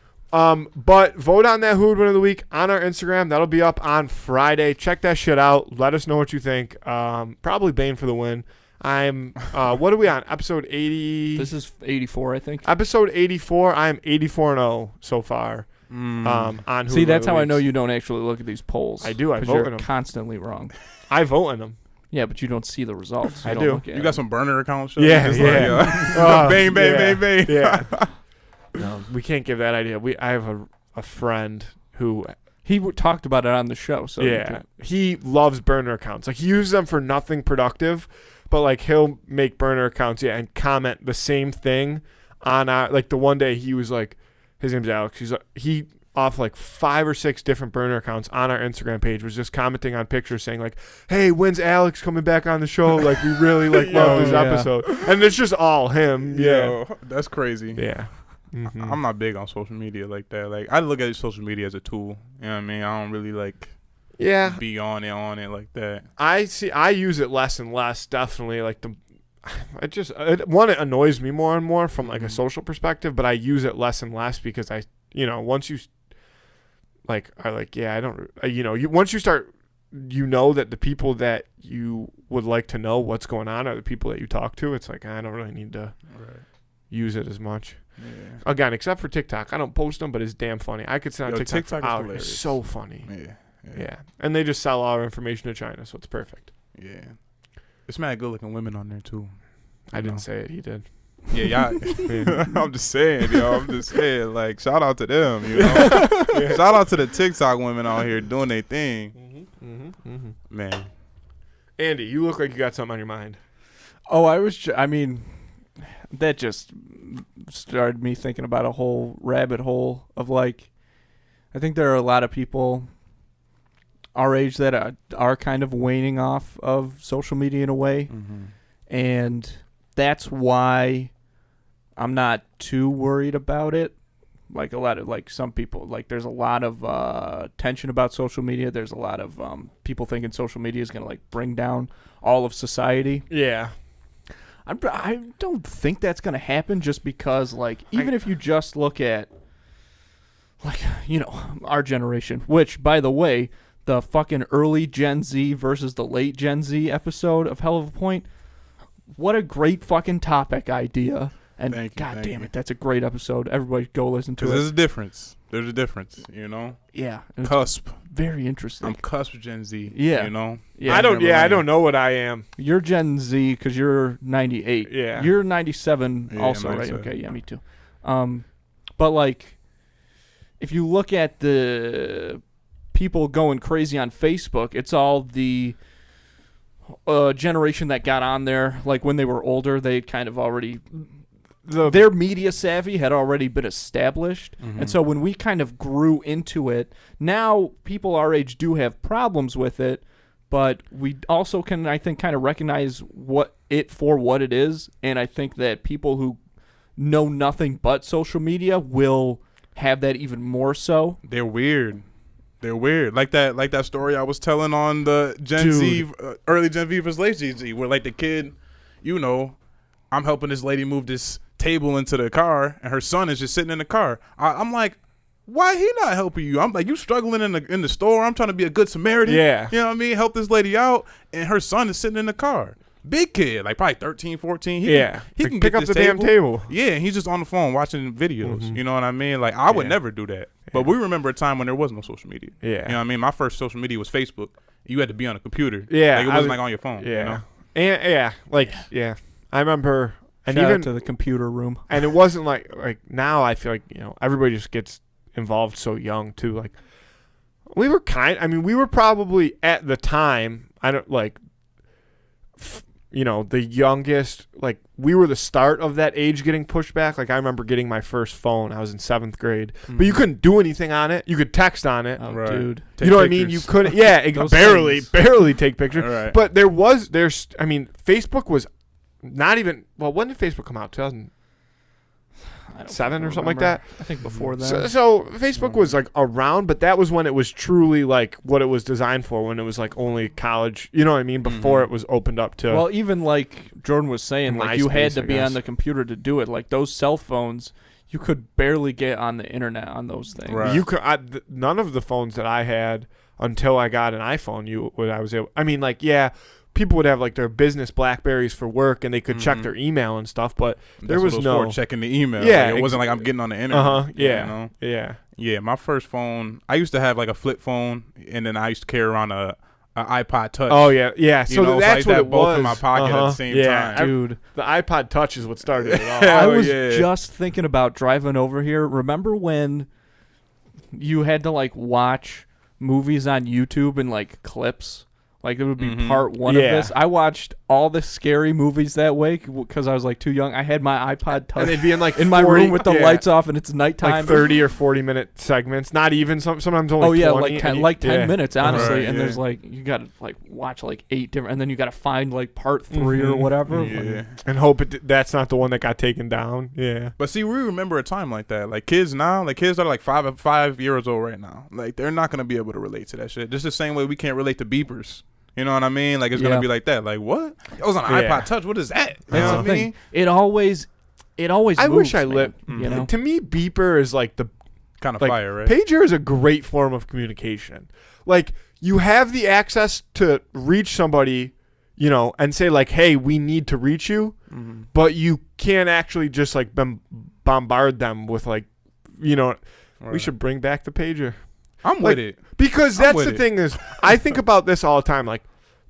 But vote on that Who Would Win of the Week on our Instagram. That'll be up on Friday. Check that shit out. Let us know what you think. Probably Bane for the win. What are we on? Episode 80?
This is 84, I think.
Episode 84. I am 84-0 so far. On Who
See, that's how I
Weeks.
know you don't actually look at these polls.
I do. I vote
you're
in them.
Constantly wrong.
I vote in them.
Yeah, but you don't see the results.
I do.
You got some burner accounts?
Yeah.
Bane.
Yeah. No, we can't give that idea. I have a friend who
he talked about it on the show. So
he loves burner accounts. Like he uses them for nothing productive, but like he'll make burner accounts and comment the same thing on like the one day he was like, his name's Alex. He off like 5 or 6 different burner accounts on our Instagram page was just commenting on pictures saying like, hey, when's Alex coming back on the show? Like we really love this episode. And it's just all him.
Yo, that's crazy.
Yeah. Mm-hmm.
I'm not big on social media like that. Like I look at social media as a tool. You know what I mean? I don't really be on it like that.
I use it less and less, definitely. Like it annoys me more and more from like a social perspective, but I use it less and less because once you once you start, that the people that you would like to know what's going on are the people that you talk to. It's like, I don't really need to use it as much. Yeah. Again, except for TikTok. I don't post them, but it's damn funny. I could sit on TikTok for hours. It's so funny. Yeah. And they just sell all our information to China, so it's perfect.
Yeah. It's mad good looking women on there too.
I didn't say it. He did.
Yeah, I'm just saying, like, shout out to them, Shout out to the TikTok women out here doing their thing. Man.
Andy, you look like you got something on your mind.
Oh, that just started me thinking about a whole rabbit hole of, like, I think there are a lot of people our age that are kind of waning off of social media in a way. And that's why I'm not too worried about it. Like some people, like, there's a lot of tension about social media. There's a lot of people thinking social media is going to, like, bring down all of society.
Yeah.
I don't think that's going to happen, just because, like, even if you just look at, like, our generation, which, by the way, the fucking early Gen Z versus the late Gen Z episode of Hell of a Point, what a great fucking topic idea. And God damn it, that's a great episode. Everybody go listen to it.
There's a difference. Yeah. Cusp.
Very interesting.
I'm cusp Gen Z.
Yeah.
Yeah. I don't know what I am.
You're Gen Z because you're 98.
Yeah.
You're 97 also, 97. Right? Okay, yeah, me too. But, like, if you look at the people going crazy on Facebook, it's all the generation that got on there, like, when they were older. They kind of already... their media savvy had already been established. And so when we kind of grew into it, now people our age do have problems with it, but we also can, I think, kind of recognize what it is. And I think that people who know nothing but social media will have that even more so.
They're weird. Like that story I was telling on the Gen Z, early Gen V versus late Gen Z, where, like, the kid, I'm helping this lady move this table into the car, and her son is just sitting in the car. I'm like, why he not helping you? I'm like, you struggling in the store. I'm trying to be a good Samaritan.
Yeah.
You know what I mean? Help this lady out, and her son is sitting in the car. Big kid, like probably 13, 14. He can
pick up the damn table.
Yeah, and he's just on the phone watching videos. You know what I mean? Like, I would never do that. But we remember a time when there was no social media.
Yeah.
You know what I mean? My first social media was Facebook. You had to be on a computer.
Yeah.
Like, it wasn't like on your phone.
Yeah. And I remember... And
Shout
even
out to the computer room.
And it wasn't like now I feel like, everybody just gets involved so young too. Like, we were probably at the time, the youngest, like, we were the start of that age getting pushed back. Like, I remember getting my first phone. I was in 7th grade. But you couldn't do anything on it. You could text on it.
Oh, right. Dude.
You know what I mean? You couldn't, barely take pictures.
Right.
But Facebook was not even, when did Facebook come out? 2007 or something like that?
I think before that.
So Facebook was, like, around, but that was when it was truly, like, what it was designed for, when it was, like, only college, you know what I mean, before it was opened up to...
Well, even like Jordan was saying, like, you had to be on the computer to do it. Like, those cell phones, you could barely get on the internet on those things.
Right. None of the phones that I had until I got an iPhone, people would have, like, their business Blackberries for work, and they could check their email and stuff, but there was no
checking the email.
Yeah,
it wasn't like I'm getting on the internet.
Yeah.
My first phone, I used to have, like, a flip phone, and then I used to carry around a iPod Touch.
Oh yeah. So that's what it was.
Both in my pocket at the same time.
Dude.
The iPod Touch is what started it all.
I was just thinking about driving over here. Remember when you had to, like, watch movies on YouTube and, like, clips? Like, it would be part one of this. I watched all the scary movies that way because I was, like, too young. I had my iPod Touch.
And they'd be in, like,
my room with the lights off, and it's nighttime.
Like 30 or 40-minute segments. Not even, sometimes only 20.
10 minutes, honestly.
Right,
and there's, like, you got to, like, watch, like, 8 different, and then you got to find, like, part 3 or whatever.
Yeah.
And hope that's not the one that got taken down. Yeah.
But see, we remember a time like that. Like, kids now, kids that are, like, 5 years old right now. Like, they're not going to be able to relate to that shit. Just the same way we can't relate to beepers. You know what I mean? Like, it's going to be like that. Like, what? It was on an iPod Touch. What is that? You know what I mean?
It always
I
moves,
wish I
man,
lived.
you know?
To me, beeper is like the
Kind of
like,
fire, right?
Pager is a great form of communication. Like, you have the access to reach somebody, you know, and say like, hey, we need to reach you, but you can't actually just like bombard them with like, you know, we should bring back the pager.
I'm with it.
Because that's the thing is, I think about this all the time. Like,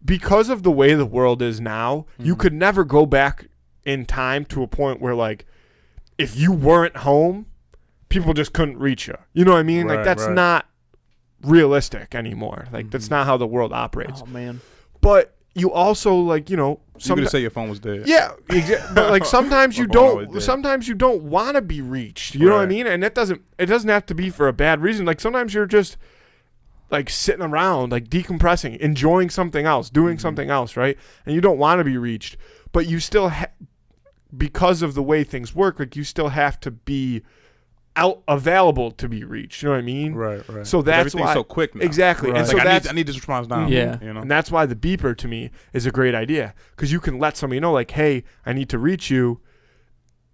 because of the way the world is now, you could never go back in time to a point where like, if you weren't home, people just couldn't reach you. You know what I mean? Like, that's not realistic anymore. Like, that's not how the world operates.
Oh man.
But you also, like, you know,
You could say your phone was dead.
yeah, but like sometimes you don't. Sometimes you don't want to be reached. You know what I mean? And it doesn't have to be for a bad reason. Like, sometimes you're just like sitting around, like decompressing, enjoying something else, doing something else, right? And you don't want to be reached, but you still, because of the way things work, like, you still have to be out available to be reached. You know what I mean?
Right.
So that's
everything's
why
so quick now.
Exactly.
Right.
And so
I need this response now.
Yeah.
You know?
And that's why the beeper to me is a great idea, because you can let somebody know like, hey, I need to reach you.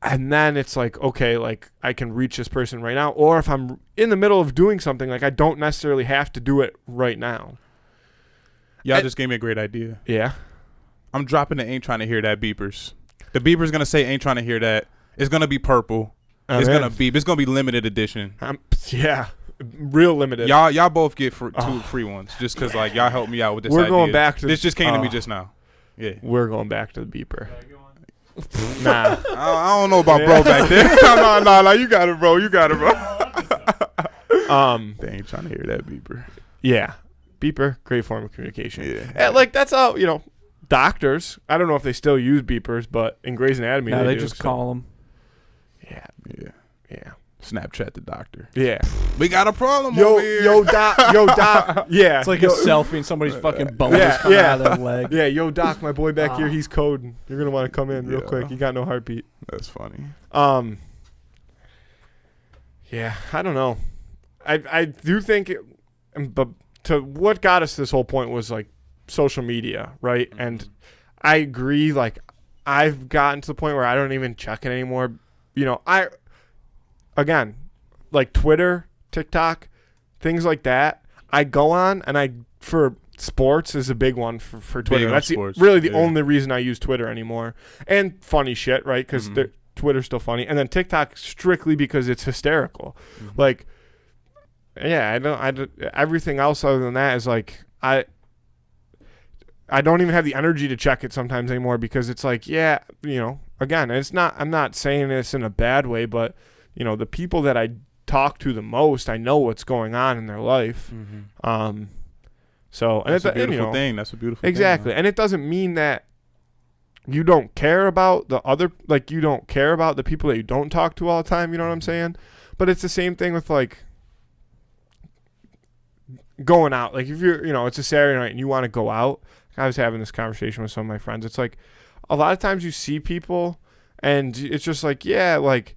And then it's like, okay, like, I can reach this person right now. Or if I'm in the middle of doing something, like, I don't necessarily have to do it right now.
Y'all just gave me a great idea.
Yeah.
I'm dropping the ain't trying to hear that beepers. The beeper's going to say ain't trying to hear that. It's going to be purple. It's gonna beep. It's gonna be limited edition.
Yeah, real limited.
Y'all both get two free ones just because like y'all helped me out with this.
We're
idea.
going back to
this. Just came to me just now. Yeah,
we're going back to the beeper. Nah,
I don't know about bro back there. No. You got it, bro. They ain't trying to hear that beeper.
Yeah, beeper, great form of communication.
Yeah,
and like, that's how, you know, doctors. I don't know if they still use beepers, but in Grey's Anatomy,
they
do,
just call them.
Yeah.
Snapchat the doctor.
Yeah.
We got a problem over here.
Yo, doc. Yeah.
It's like a selfie and somebody's fucking bone is coming out of their leg.
Yeah, yo, doc, my boy back here, he's coding. You're going to want to come in real quick. You got no heartbeat.
That's funny.
Yeah, I don't know. I do think, but to what got us to this whole point was, like, social media, right? Mm-hmm. And I agree, like, I've gotten to the point where I don't even check it anymore. You know, again, like Twitter, TikTok, things like that, I go on, and for sports is a big one for Twitter. That's really the only reason I use Twitter anymore. And funny shit, right? Because Twitter's still funny. And then TikTok strictly because it's hysterical. Mm-hmm. Like, yeah, I don't, everything else other than that is like, I don't even have the energy to check it sometimes anymore, because it's like, yeah, you know, again, I'm not saying this in a bad way, but, you know, the people that I talk to the most, I know what's going on in their life. Mm-hmm. So, and
that's a beautiful thing. That's a beautiful thing.
Exactly. And it doesn't mean that you don't care about you don't care about the people that you don't talk to all the time. You know what I'm saying? But it's the same thing with, like, going out. Like, if you're, you know, it's a Saturday night and you want to go out. I was having this conversation with some of my friends. It's like, a lot of times you see people and it's just like, yeah, like,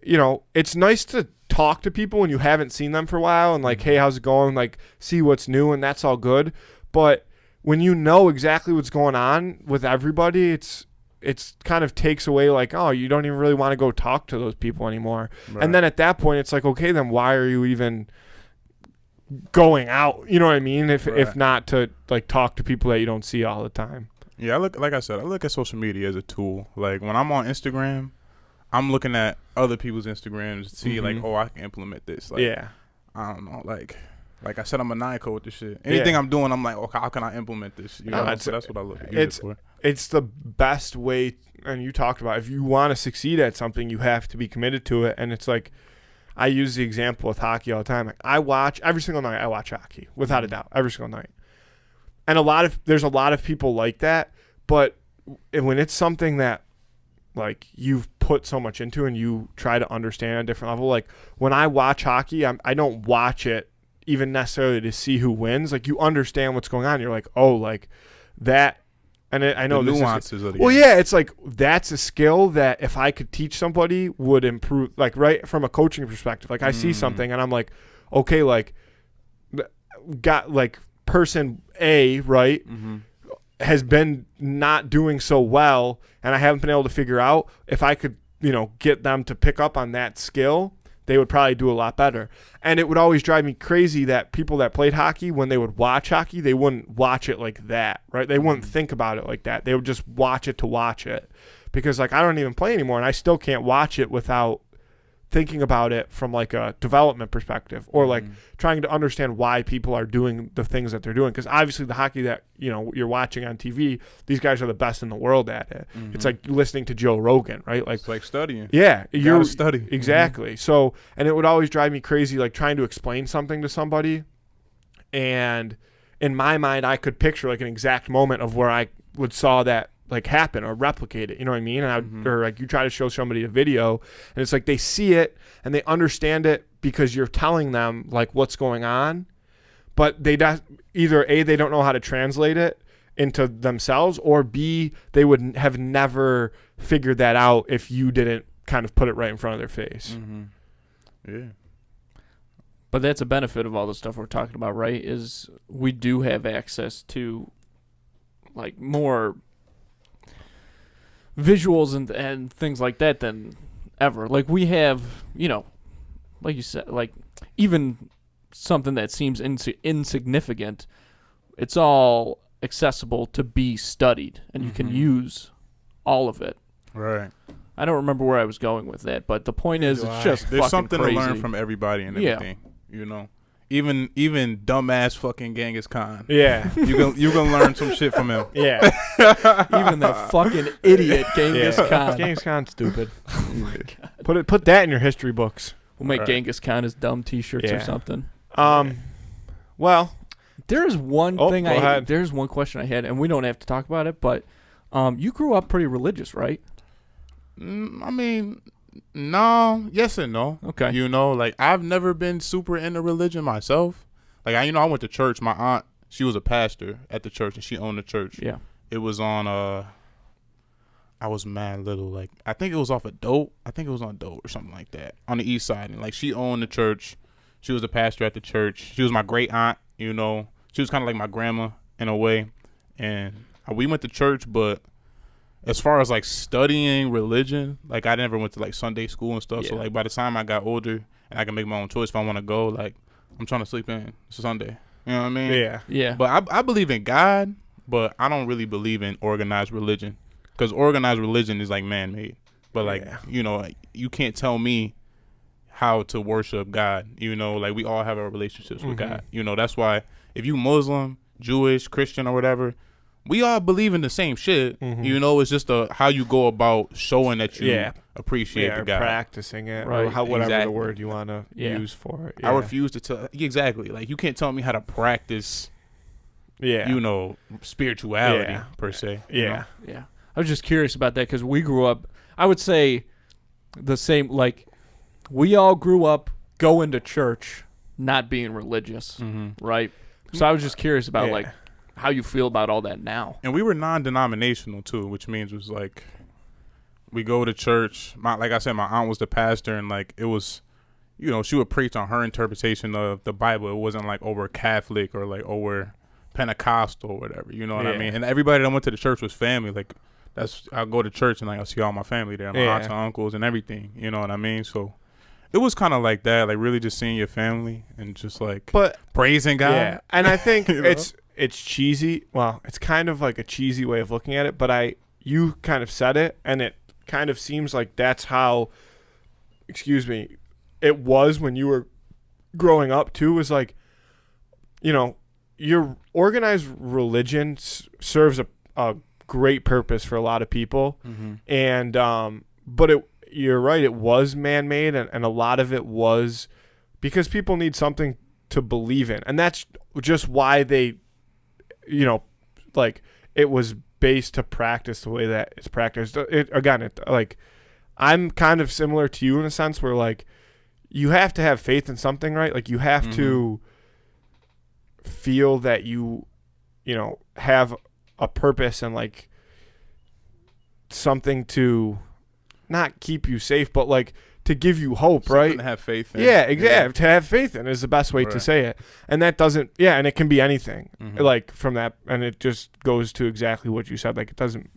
you know, it's nice to talk to people when you haven't seen them for a while and like, hey, how's it going? Like, see what's new, and that's all good. But when you know exactly what's going on with everybody, it's kind of takes away, like, oh, you don't even really want to go talk to those people anymore. Right. And then at that point, it's like, okay, then why are you even going out? You know what I mean? If not to, like, talk to people that you don't see all the time.
Yeah, I look at social media as a tool. Like, when I'm on Instagram, I'm looking at other people's Instagrams to see, like, oh, I can implement this. Like, yeah. I don't know, like I said, I'm maniacal with this shit. Anything I'm doing, I'm like, okay, how can I implement this? You know, so that's what I look at it for.
It's the best way, and you talked about, if you want to succeed at something, you have to be committed to it. And it's like, I use the example with hockey all the time. Like, I watch every single night. I watch hockey without a doubt, every single night. And there's a lot of people like that. But when it's something that, like, you've put so much into and you try to understand at a different level, like, when I watch hockey, I don't watch it even necessarily to see who wins. Like, you understand what's going on. You're like, oh, like that. And I know
the
this
nuances of the
game.
game.
Yeah, it's like, that's a skill that if I could teach somebody would improve, like, right from a coaching perspective. Like, I see something and I'm like, okay, like, person A, right, has been not doing so well, and I haven't been able to figure out if I could, get them to pick up on that skill, they would probably do a lot better. And it would always drive me crazy that people that played hockey, when they would watch hockey, they wouldn't watch it like that, right? They wouldn't think about it like that. They would just watch it to watch it. Because, like, I don't even play anymore, and I still can't watch it without thinking about it from, like, a development perspective, or, like, trying to understand why people are doing the things that they're doing. Because, obviously, the hockey that, you're watching on TV, these guys are the best in the world at it. It's like listening to Joe Rogan, right? Like,
it's like studying.
Yeah.
You're studying.
Exactly. So, and it would always drive me crazy, like, trying to explain something to somebody. And in my mind, I could picture, like, an exact moment of where I would saw that, like, happen or replicate it, you know what I mean? And or like, you try to show somebody a video, and it's like they see it and they understand it because you're telling them, like, what's going on, but they either A, they don't know how to translate it into themselves, or B, they would have never figured that out if you didn't kind of put it right in front of their face.
Yeah.
But that's a benefit of all the stuff we're talking about, right? Is we do have access to, like, more visuals and things like that than ever. Like, we have, like you said, like, even something that seems insignificant, it's all accessible to be studied, and you can use all of it.
Right.
I don't remember where I was going with that, but the point is, it's just
there's
fucking
something
crazy
to learn from everybody and everything. Even dumbass fucking Genghis Khan.
Yeah.
You can learn some shit from him.
Yeah.
Even that fucking idiot Genghis Khan.
Genghis Khan's stupid. Put that in your history books.
We'll make Genghis Khan his dumb T-shirts or something.
Well,
there's one there's one question I had, and we don't have to talk about it, but you grew up pretty religious, right?
I mean, no, yes and no.
Okay.
Like, I've never been super into religion myself. Like, I went to church. My aunt, she was a pastor at the church, and she owned the church.
Yeah.
It was on, I was mad little. Like, I think it was off of Dope. I think it was on Dope or something like that, on the east side. And, like, she owned the church. She was a pastor at the church. She was my great aunt, She was kind of like my grandma in a way. And we went to church, but as far as, like, studying religion, like, I never went to, like, Sunday school and stuff. Yeah. So, like, by the time I got older and I can make my own choice if I want to go, like, I'm trying to sleep in. It's a Sunday. You know what I mean?
Yeah.
Yeah.
But I believe in God, but I don't really believe in organized religion, because organized religion is, like, man-made. But, like, you can't tell me how to worship God. Like, we all have our relationships with God. That's why if you Muslim, Jewish, Christian, or whatever, we all believe in the same shit. It's just how you go about showing that you appreciate the God.
Practicing it,
right?
Or whatever the word you want to use for it.
I refuse to tell. Exactly. Like, you can't tell me how to practice. Spirituality per se.
Yeah. I was just curious about that, because we grew up, I would say, the same. Like, we all grew up going to church, not being religious, right? So I was just curious about like how you feel about all that now.
And we were non-denominational too, which means it was like we go to church. Like I said, my aunt was the pastor, and like it was, she would preach on her interpretation of the Bible. It wasn't like, oh, we're Catholic or like, oh, we're Pentecostal or whatever. You know what I mean? And everybody that went to the church was family. Like, I'll go to church and like I'll see all my family there, my aunts and uncles and everything. You know what I mean? So it was kind of like that, like really just seeing your family and just like praising God.
Yeah, and I think it's cheesy. Well, it's kind of like a cheesy way of looking at it, but you kind of said it, and it kind of seems like that's how, it was when you were growing up too. Was like, your organized religion serves a great purpose for a lot of people, and but you're right, it was man-made, and a lot of it was because people need something to believe in, and that's just why they, like, it was based to practice the way that it's practiced. Like, I'm kind of similar to you in a sense where, like, you have to have faith in something, right? Like, you have to feel that you have a purpose and, like, something to not keep you safe, but, like, to give you hope,
something
right?
To have faith in.
Yeah, exactly. To have faith in is the best way to say it. And that doesn't, and it can be anything. Like from that, and it just goes to exactly what you said. Like it doesn't,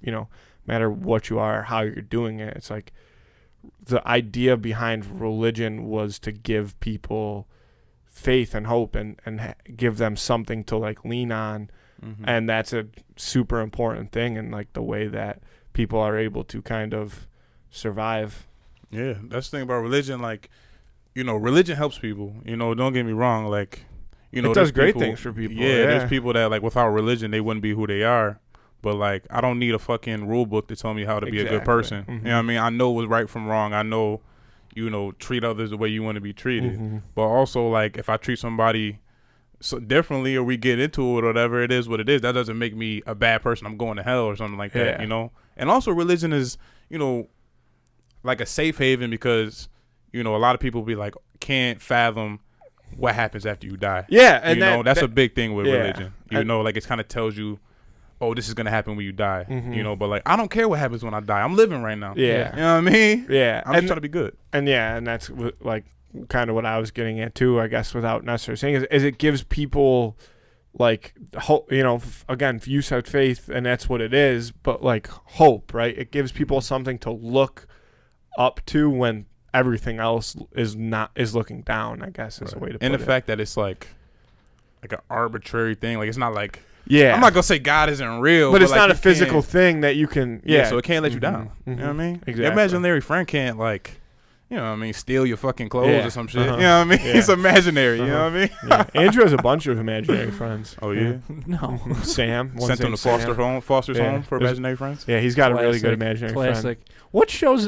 matter what you are or how you're doing it. It's like the idea behind religion was to give people faith and hope and give them something to like lean on. And that's a super important thing in like the way that people are able to kind of survive.
Yeah, that's the thing about religion. Like, religion helps people. Don't get me wrong. Like,
it does great things for people.
Yeah, there's people that like without religion they wouldn't be who they are. But like, I don't need a fucking rule book to tell me how to be a good person. You know what I mean? I know what's right from wrong. I know, treat others the way you want to be treated. But also, like, if I treat somebody so differently or we get into it or whatever, it is what it is. That doesn't make me a bad person. I'm going to hell or something like that, And also religion is, like a safe haven because, a lot of people be like, can't fathom what happens after you die.
Yeah. And
that's a big thing with religion. Like it kind of tells you, oh, this is going to happen when you die, but like, I don't care what happens when I die. I'm living right now.
Yeah.
You know what I mean?
Yeah.
I'm just trying to be good.
And that's like kind of what I was getting at too, I guess, without necessarily saying is it gives people like hope, again, you said faith and that's what it is, but like hope, right? It gives people something to look up to when everything else is looking down, I guess is a way to put it.
And the fact that it's like an arbitrary thing, like it's not like,
yeah,
I'm not gonna say God isn't real,
but it's
like
not a physical thing that you can,
so it can't let you down. You know what I mean?
Exactly.
Imaginary friend can't like, steal your fucking clothes or some shit. You know what I mean? It's imaginary. You know what I mean?
Yeah. Andrew has a bunch of imaginary friends.
Oh yeah?
No.
Sam.
Sent him to foster's home for imaginary friends?
Yeah, he's got a really good imaginary friend.
What shows,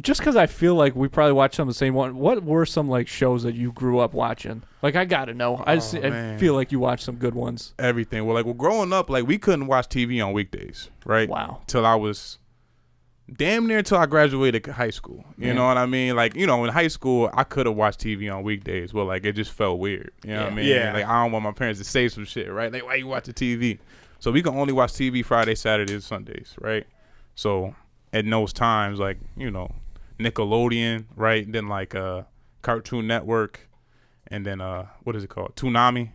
just because I feel like we probably watched some of the same one, what were some like shows that you grew up watching? Like I gotta know. I feel like you watched some good ones.
Everything. Well, growing up, like we couldn't watch TV on weekdays, right?
Wow.
Till I was damn near till I graduated high school. You know what I mean? Like, in high school, I could have watched TV on weekdays, but like it just felt weird. You know what I mean?
Yeah.
Like I don't want my parents to say some shit, right? Like, why you watching TV? So we can only watch TV Friday, Saturdays, Sundays, right? So at those times, like, Nickelodeon, right? And then like Cartoon Network, and then what is it called? Toonami.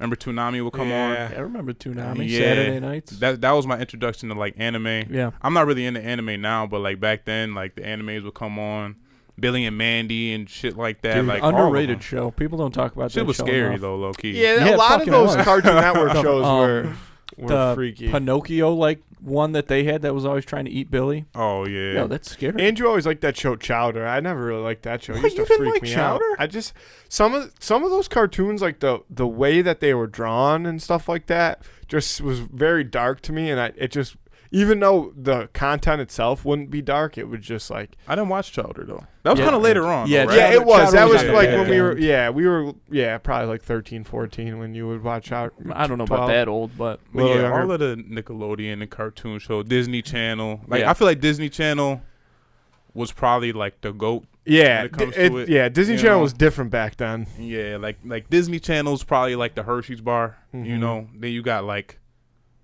Remember Toonami would come on?
I remember Toonami. Saturday nights.
That was my introduction to like anime.
Yeah.
I'm not really into anime now, but like back then, like the animes would come on. Billy and Mandy and shit like that.
Dude,
like
underrated show. People don't talk about that.
Shit was scary
enough.
Though, low key.
Yeah, a lot of those Cartoon Network shows were freaky.
Pinocchio, like one that they had that was always trying to eat Billy.
Oh yeah.
No, that's scary.
Andrew always liked that show Chowder. I never really liked that show. It used to
didn't
freak
like
me
Chowder?
out. I just some of those cartoons, like the way that they were drawn and stuff like that, just was very dark to me. And it just, even though the content itself wouldn't be dark, it would just like.
I didn't watch Chowder though. That was kind of later on.
Yeah,
though, right?
Yeah, it was. That was like
when
we were probably like 13, 14 when you would watch out.
I don't know about that old, but
all of the Nickelodeon and cartoon show, Disney Channel. Like I feel like Disney Channel was probably like the GOAT.
Yeah,
when it comes to it,
yeah. Disney Channel was different back then.
Yeah, like Disney Channel's probably like the Hershey's bar. Then you got like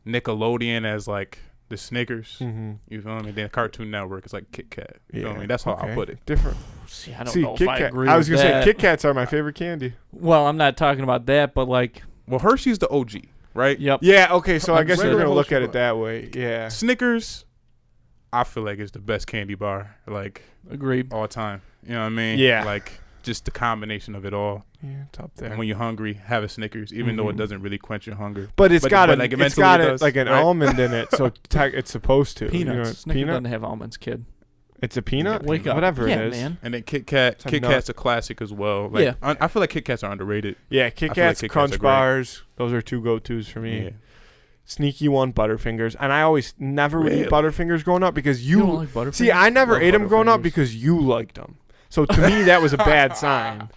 Nickelodeon as like the Snickers. You feel me? Then Cartoon Network is like Kit Kat. You feel me? That's how I put it.
Different.
See, I don't know if I agree
I was
with
gonna
that.
say Kit Kats are my favorite candy.
Well, I'm not talking about that, but like.
Well, Hershey's the OG, right?
Yep.
Yeah. Okay. So I guess you're
Regular
gonna look
Hershey
at it
bar.
that way. Yeah.
Snickers, I feel like it's the best candy bar, like
Agreed.
all time. You know what I mean?
Yeah.
Like just the combination of it all.
Yeah, it's up there.
And when you're hungry, have a Snickers, even though it doesn't really quench your hunger.
But it's got
like
it's got like an
right?
almond in it, so it's supposed to.
Peanuts. Snickers
peanut.
doesn't have almonds, kid.
It's a peanut.
Wake up.
Whatever
yeah,
it is.
Man.
And then Kit Kat's a classic as well. Like,
Yeah.
I feel like Kit Kats are underrated.
Yeah, Kit
I feel like
Kats,
Kit Kats
Crunch
are great.
Bars. Those are two go-tos for me.
Yeah.
Sneaky one, Butterfingers, and I always never would eat
Really?
Butterfingers growing up because
You don't like Butterfingers?
see, I never
Love
ate them growing up
Butterfingers.
because you liked them. So to me, that was a bad sign.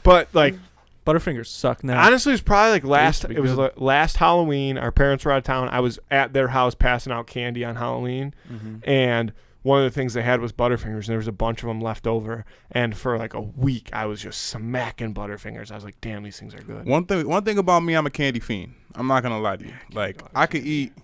But like.
Butterfingers suck now.
Honestly, it was probably like last.
be
It was
good.
last Halloween. Our parents were out of town. I was at their house passing out candy on Halloween, and one of the things they had was Butterfingers, and there was a bunch of them left over. And for like a week, I was just smacking Butterfingers. I was like, "Damn, these things are good."
One thing about me, I'm a candy fiend. I'm not gonna lie to you. Like I could eat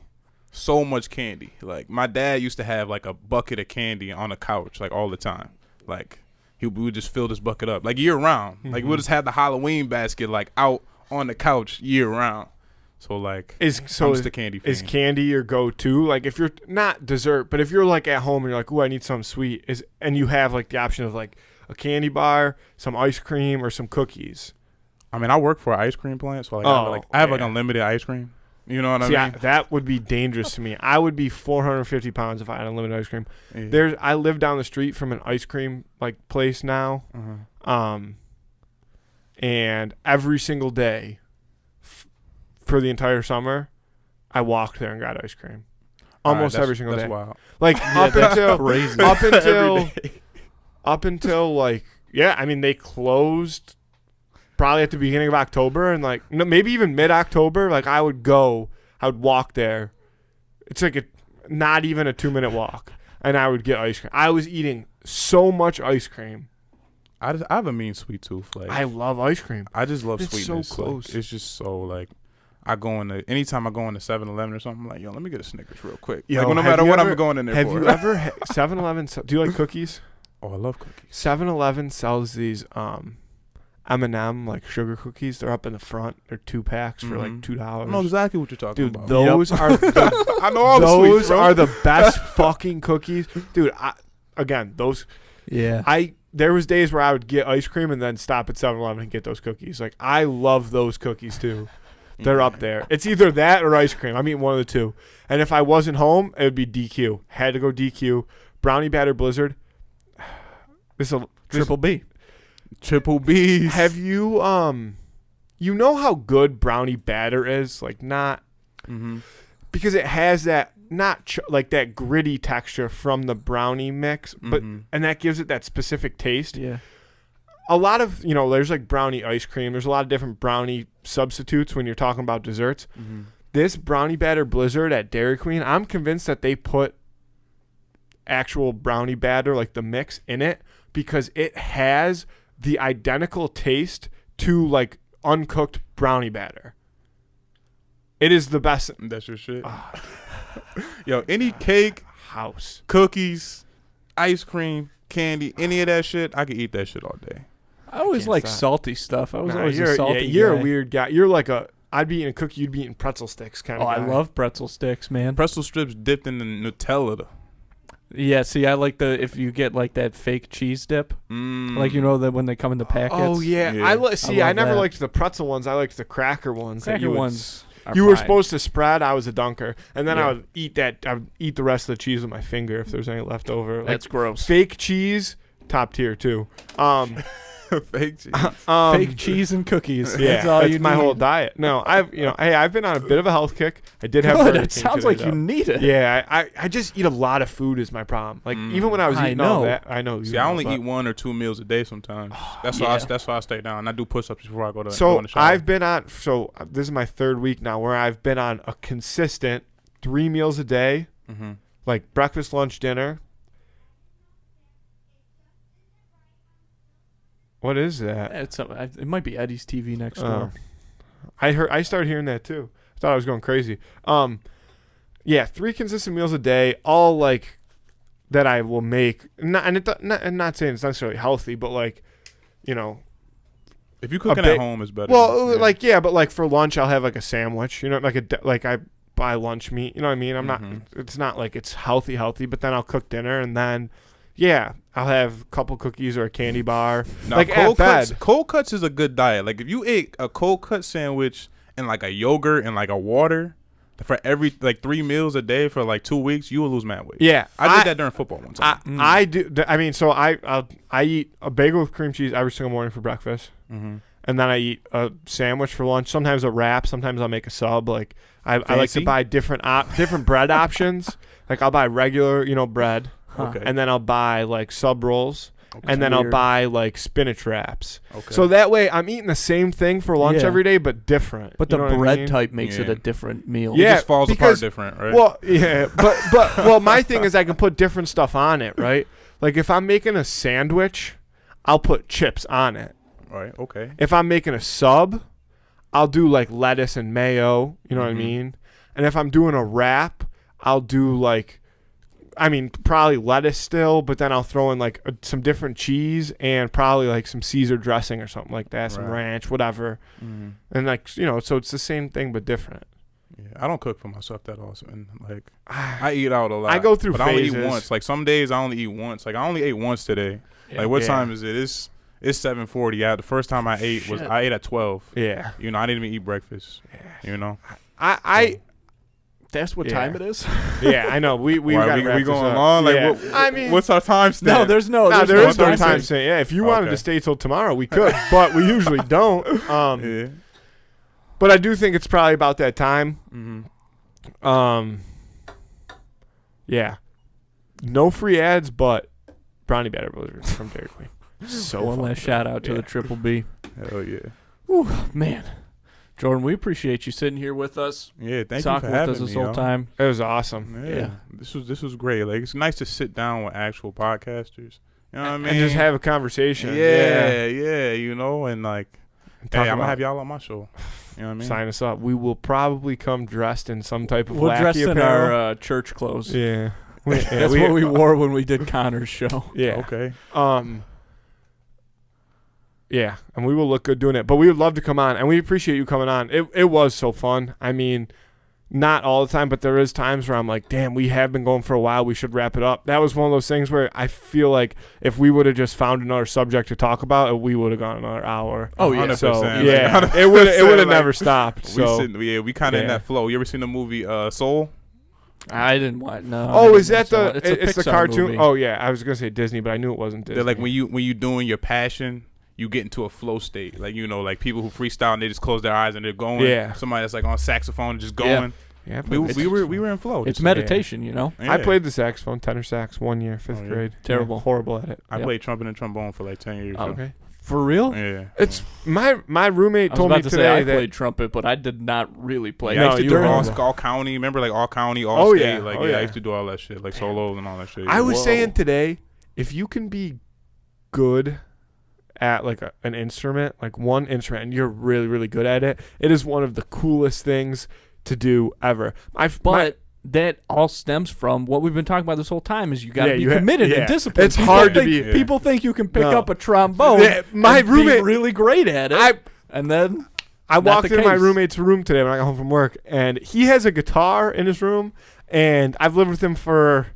so much candy. Like my dad used to have like a bucket of candy on the couch like all the time. Like we would just fill this bucket up like year round. Like we'll just have the Halloween basket like out on the couch year round. So like
is
the candy fan.
Is candy your go-to? Like if you're not dessert, but if you're like at home and you're like, "Ooh, I need something sweet," and you have like the option of like a candy bar, some ice cream, or some cookies.
I mean, I work for an ice cream plant, so like I have like unlimited ice cream. You know what I mean?
That would be dangerous to me. I would be 450 pounds if I had unlimited ice cream.
Yeah.
I live down the street from an ice cream like place now, and every single day for the entire summer, I walked there and got ice cream. Almost every single day.
That's wild.
Like up until like I mean they closed probably at the beginning of October and like maybe even mid-October. Like I would walk there. It's like not even a 2-minute walk, and I would get ice cream. I was eating so much ice cream.
I have a mean sweet tooth. Like
I love ice cream.
I just love
it's
sweetness.
So close.
Like, it's just so like anytime I go into 7-Eleven or something, I'm like, yo, let me get a Snickers real quick.
Yo,
like no matter what I'm going in there for.
Have you ever 7-Eleven? Do you like cookies?
Oh, I love cookies.
7-Eleven sells these M&M like sugar cookies. They're up in the front. They're 2 packs for like $2.
I know exactly what you're talking about.
Those are
I know all the sweets, bro.
are the best fucking cookies, dude. There was days where I would get ice cream and then stop at 7-Eleven and get those cookies. Like I love those cookies too. They're up there. It's either that or ice cream. I'm eating one of the two. And if I wasn't home, it would be DQ. Had to go DQ. Brownie Batter Blizzard.
Triple B.
Triple B's.
Have you you know how good brownie batter is? Like not because it has that like that gritty texture from the brownie mix, but and that gives it that specific taste.
Yeah.
A lot of, there's like brownie ice cream. There's a lot of different brownie substitutes when you're talking about desserts. This Brownie Batter Blizzard at Dairy Queen, I'm convinced that they put actual brownie batter, like the mix, in it because it has the identical taste to like uncooked brownie batter. It is the best.
That's your shit. Yo, any cake,
house,
cookies, ice cream, candy, any of that shit, I could eat that shit all day.
I always like salty stuff. I was always a salty
you're
guy.
a weird guy. You're like I'd be eating a cookie, you'd be eating pretzel sticks kind of guy.
I love pretzel sticks, man.
Pretzel strips dipped in the Nutella, though.
Yeah, see, I like if you get like that fake cheese dip, like that when they come in the packets.
Oh yeah, I never liked the pretzel ones. I liked the cracker ones. You were supposed to spread. I was a dunker, and then I would eat that. I would eat the rest of the cheese with my finger if there's any left over.
That's gross.
Fake cheese, top tier too.
Fake cheese.
Fake cheese and cookies.
Yeah, that's my whole diet. No, I've been on a bit of a health kick. I did have.
Good. It sounds like you need it.
Yeah, I just eat a lot of food is my problem. Like even when I was eating all that, I know.
See, I only eat 1 or 2 meals a day sometimes. That's why I stay down. I do push-ups before I go to.
So
go in the shower.
I've been on. So this is my 3rd week now where I've been on a consistent 3 meals a day, like breakfast, lunch, dinner. What is that?
It might be Eddie's TV next door.
I started hearing that too. I thought I was going crazy. 3 consistent meals a day, all like that I will make. Not saying it's necessarily healthy, but like,
if you cooking at home is better.
Well, but like for lunch I'll have like a sandwich. Like I buy lunch meat. You know what I mean? I'm not. It's not like it's healthy, but then I'll cook dinner and then. Yeah, I'll have a couple cookies or a candy bar.
Now, like cold cuts is a good diet. Like if you ate a cold cut sandwich and like a yogurt and like a water for every like 3 meals a day for like 2 weeks, you will lose mad weight.
Yeah,
I did that during football one time.
I do. I mean, so I eat a bagel with cream cheese every single morning for breakfast, and then I eat a sandwich for lunch. Sometimes a wrap. Sometimes I'll make a sub. Like I like to buy different bread options. Like I'll buy regular bread.
Okay.
And then I'll buy like sub rolls, and then I'll buy like spinach wraps.
Okay.
So that way I'm eating the same thing for lunch every day, but different.
But the bread type makes it a different meal.
Yeah,
it just falls apart different, right?
Well, yeah, but my thing is I can put different stuff on it, right? Like if I'm making a sandwich, I'll put chips on it.
Right. Okay.
If I'm making a sub, I'll do like lettuce and mayo. You know what I mean? And if I'm doing a wrap, I'll do like, probably lettuce still, but then I'll throw in like some different cheese and probably like some Caesar dressing or something like that, some ranch, whatever. Mm-hmm. And like, so it's the same thing but different.
Yeah, I don't cook for myself that often. Like, I eat out a lot.
I go through phases.
I only eat once. Like, some days I only eat once. Like, I only ate once today. Yeah. Like, what time is it? It's 7:40. Yeah, the first time I ate I ate at 12.
Yeah.
I didn't even eat breakfast. Yeah.
That's what time it is?
Yeah, I know. We going
on? Like, what's our time stamp?
No, there is no
time stamp. Yeah, if you wanted to stay till tomorrow, we could, but we usually don't. But I do think it's probably about that time. Mm-hmm. Yeah. No free ads, but Brownie Batter Blizzard from Dairy Queen. So
one last shout out to the Triple B.
Hell yeah.
Whew, man. Jordan, we appreciate you sitting here with us.
Yeah, thank you for having me. Talking with us
this whole time.
It was awesome.
Yeah. This was great. Like, it's nice to sit down with actual podcasters. You know what I mean?
And just have a conversation.
Yeah. And like, hey, I'm going to have y'all on my show. You know what I mean?
Sign us up. We will probably come dressed in some type of
wacky
apparel.
We'll dress in our church clothes.
Yeah.
That's what we wore when we did Connor's show.
Yeah.
Okay.
Yeah, and we will look good doing it. But we would love to come on, and we appreciate you coming on. It was so fun. Not all the time, but there is times where I'm like, damn, we have been going for a while. We should wrap it up. That was one of those things where I feel like if we would have just found another subject to talk about, we would have gone another hour.
Oh, yeah. 100%.
So, yeah, it would have never stopped. So.
We kind of in that flow. You ever seen the movie Soul?
I didn't watch. No.
Oh, is that it's the cartoon?
Movie.
Oh, yeah. I was going to say Disney, but I knew it wasn't Disney.
They're like when you doing your passion, you get into a flow state. Like, like people who freestyle and they just close their eyes and they're going.
Yeah.
Somebody that's like on saxophone and just going.
Yeah,
we were in flow.
It's meditation,
Yeah.
I played the saxophone, tenor sax, 1 year, fifth grade.
Terrible.
Yeah, horrible at it.
I played trumpet and trombone for like 10 years.
Oh, okay.
For real?
Yeah.
It's my roommate told me today
I played trumpet, but I did not really play.
Yeah, I used to do all county. Remember, like all county, all state.
Yeah.
Like I used to do all that shit, like solos and all that shit.
I was saying today, if you can be good at like an instrument, like one instrument, and you're really, really good at it, it is one of the coolest things to do ever.
That all stems from what we've been talking about this whole time is you got to be committed and disciplined.
It's hard to be.
People think you can pick up a trombone
my roommate
be really great at it. I
walked into my roommate's room today when I got home from work, and he has a guitar in his room, and I've lived with him for,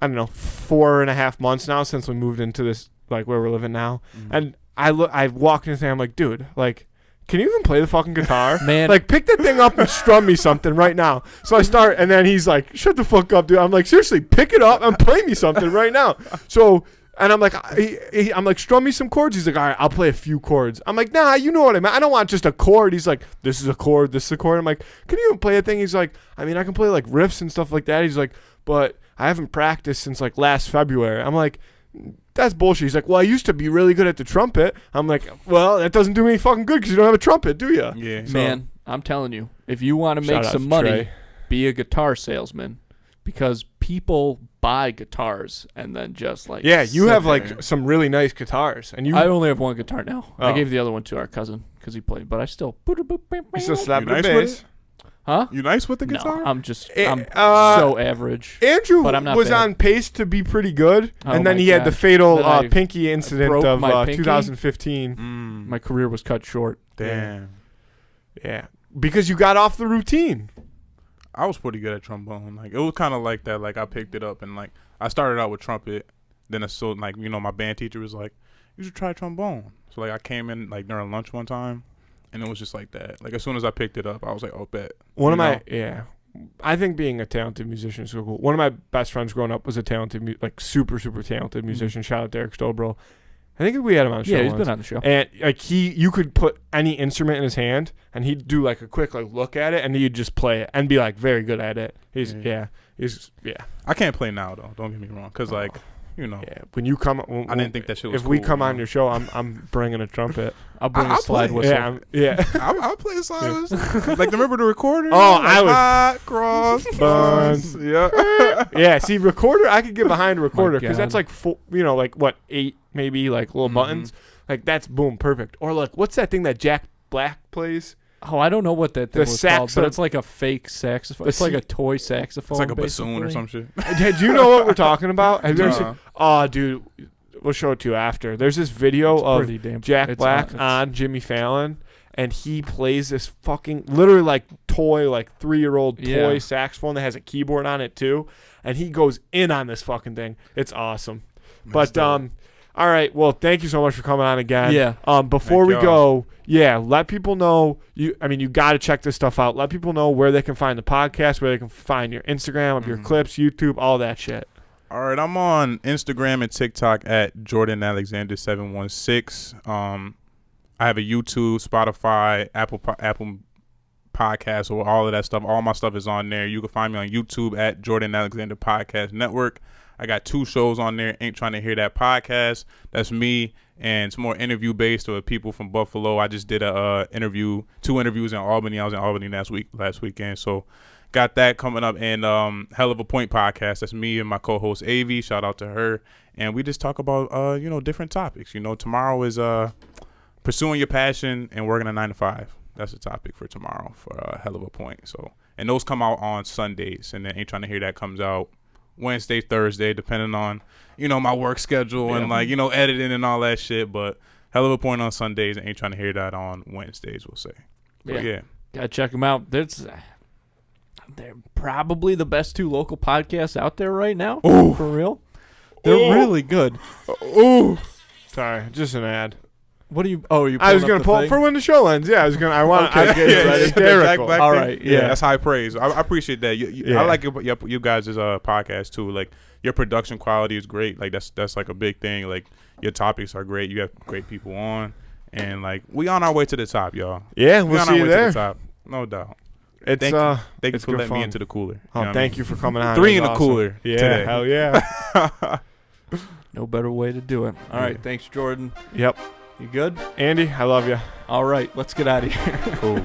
4.5 months now since we moved into this, like where we're living now. Mm-hmm. And I walked in and I'm like, dude, like, can you even play the fucking guitar?
Man.
Like, pick that thing up and strum me something right now. So I start, and then he's like, shut the fuck up, dude. I'm like, seriously, pick it up and play me something right now. So, and I'm like, I'm like, strum me some chords. He's like, all right, I'll play a few chords. I'm like, nah, you know what I mean. I don't want just a chord. He's like, this is a chord, this is a chord. I'm like, can you even play a thing? He's like, I can play like riffs and stuff like that. He's like, but I haven't practiced since like last February. I'm like, that's bullshit. He's like, well, I used to be really good at the trumpet. I'm like, well, that doesn't do me any fucking good because you don't have a trumpet, do you?
Yeah.
So, man, I'm telling you, if you want to make some money, be a guitar salesman because people buy guitars and then just like
you have like some really nice guitars, and
I only have one guitar now. I gave the other one to our cousin because he played, but I still
slap the bass.
Huh?
You nice with the guitar?
No, I'm so average.
Andrew
but I'm not
was
bad.
On pace to be pretty good, and then he had the fatal pinky incident of 2015.
My career was cut short.
Damn.
Yeah, because you got off the routine.
I was pretty good at trombone. Like, it was kind of like that. Like, I picked it up, and like I started out with trumpet. Then my band teacher was like, "You should try trombone." So like I came in like during lunch one time. And it was just like that. Like, as soon as I picked it up, I was like, oh, bet.
I think being a talented musician is so cool. One of my best friends growing up was a talented, super, super talented musician. Shout out Derek Stobro. I think we had him on the show.
Yeah, he's been on the show.
And like you could put any instrument in his hand, and he'd do like a quick like look at it, and he'd just play it and be like very good at it. He's
I can't play now though. Don't get me wrong, because like.
When you come,
I didn't think that shit was
If we come on your show, I'm bringing a trumpet.
I'll bring a slide whistle.
I'll play a slide whistle. Like, remember the recorder?
Oh, I was
hot cross buns.
Yeah. See, recorder, I could get behind a recorder because that's like 8 maybe like little buttons. Like that's boom, perfect. Or like, what's that thing that Jack Black plays?
Oh, I don't know what that thing was called, but it's like a fake saxophone. It's like a toy saxophone.
It's like a bassoon or some shit.
Do you know what we're talking about? Have you ever seen? Oh, dude, we'll show it to you after. There's this video of Jack Black on Jimmy Fallon, and he plays this fucking literally like toy, like 3-year-old toy saxophone that has a keyboard on it too, and he goes in on this fucking thing. It's awesome. But all right, well, thank you so much for coming on again.
Yeah.
Before we go, let people know you got to check this stuff out. Let people know where they can find the podcast, where they can find your Instagram, your clips, YouTube, all that shit.
All right, I'm on Instagram and TikTok at Jordan Alexander 716. I have a YouTube, Spotify, Apple Podcasts, or all of that stuff. All my stuff is on there. You can find me on YouTube at Jordan Alexander Podcast Network. I got 2 shows on there. Ain't Trying to Hear That podcast. That's me, and it's more interview based with people from Buffalo. I just did 2 interviews in Albany. I was in Albany last weekend. So got that coming up. And Hell of a Point podcast. That's me and my co-host Avi. Shout out to her. And we just talk about different topics. Tomorrow is pursuing your passion and working a 9 to 5. That's the topic for tomorrow for Hell of a Point. So, and those come out on Sundays, and then Ain't Trying to Hear That comes out Wednesday, Thursday, depending on, my work schedule and editing and all that shit. But Hell of a Point on Sundays and Ain't Trying to Hear That on Wednesdays, we'll say. But
gotta check them out. They're probably the best 2 local podcasts out there right now.
Ooh.
For real. They're really good.
Ooh. Sorry, just an ad.
What are you? Oh, you.
I was gonna pull for when the show ends. Yeah, I was gonna. I want.
Okay.
Hysterical.
All right. Yeah,
that's high praise. I appreciate that. I like you guys' podcast too. Like your production quality is great. Like that's like a big thing. Like your topics are great. You have great people on, and like we on our way to the top, y'all.
Yeah, we'll see you there.
To the top, no doubt.
Thank
you for letting me into the cooler.
Thank you for coming on.
3 in the cooler.
Yeah,
today.
hell yeah.
No better way to do it. All right, thanks, Jordan.
Yep.
You good?
Andy, I love you.
All right, let's get out of here.
Cool.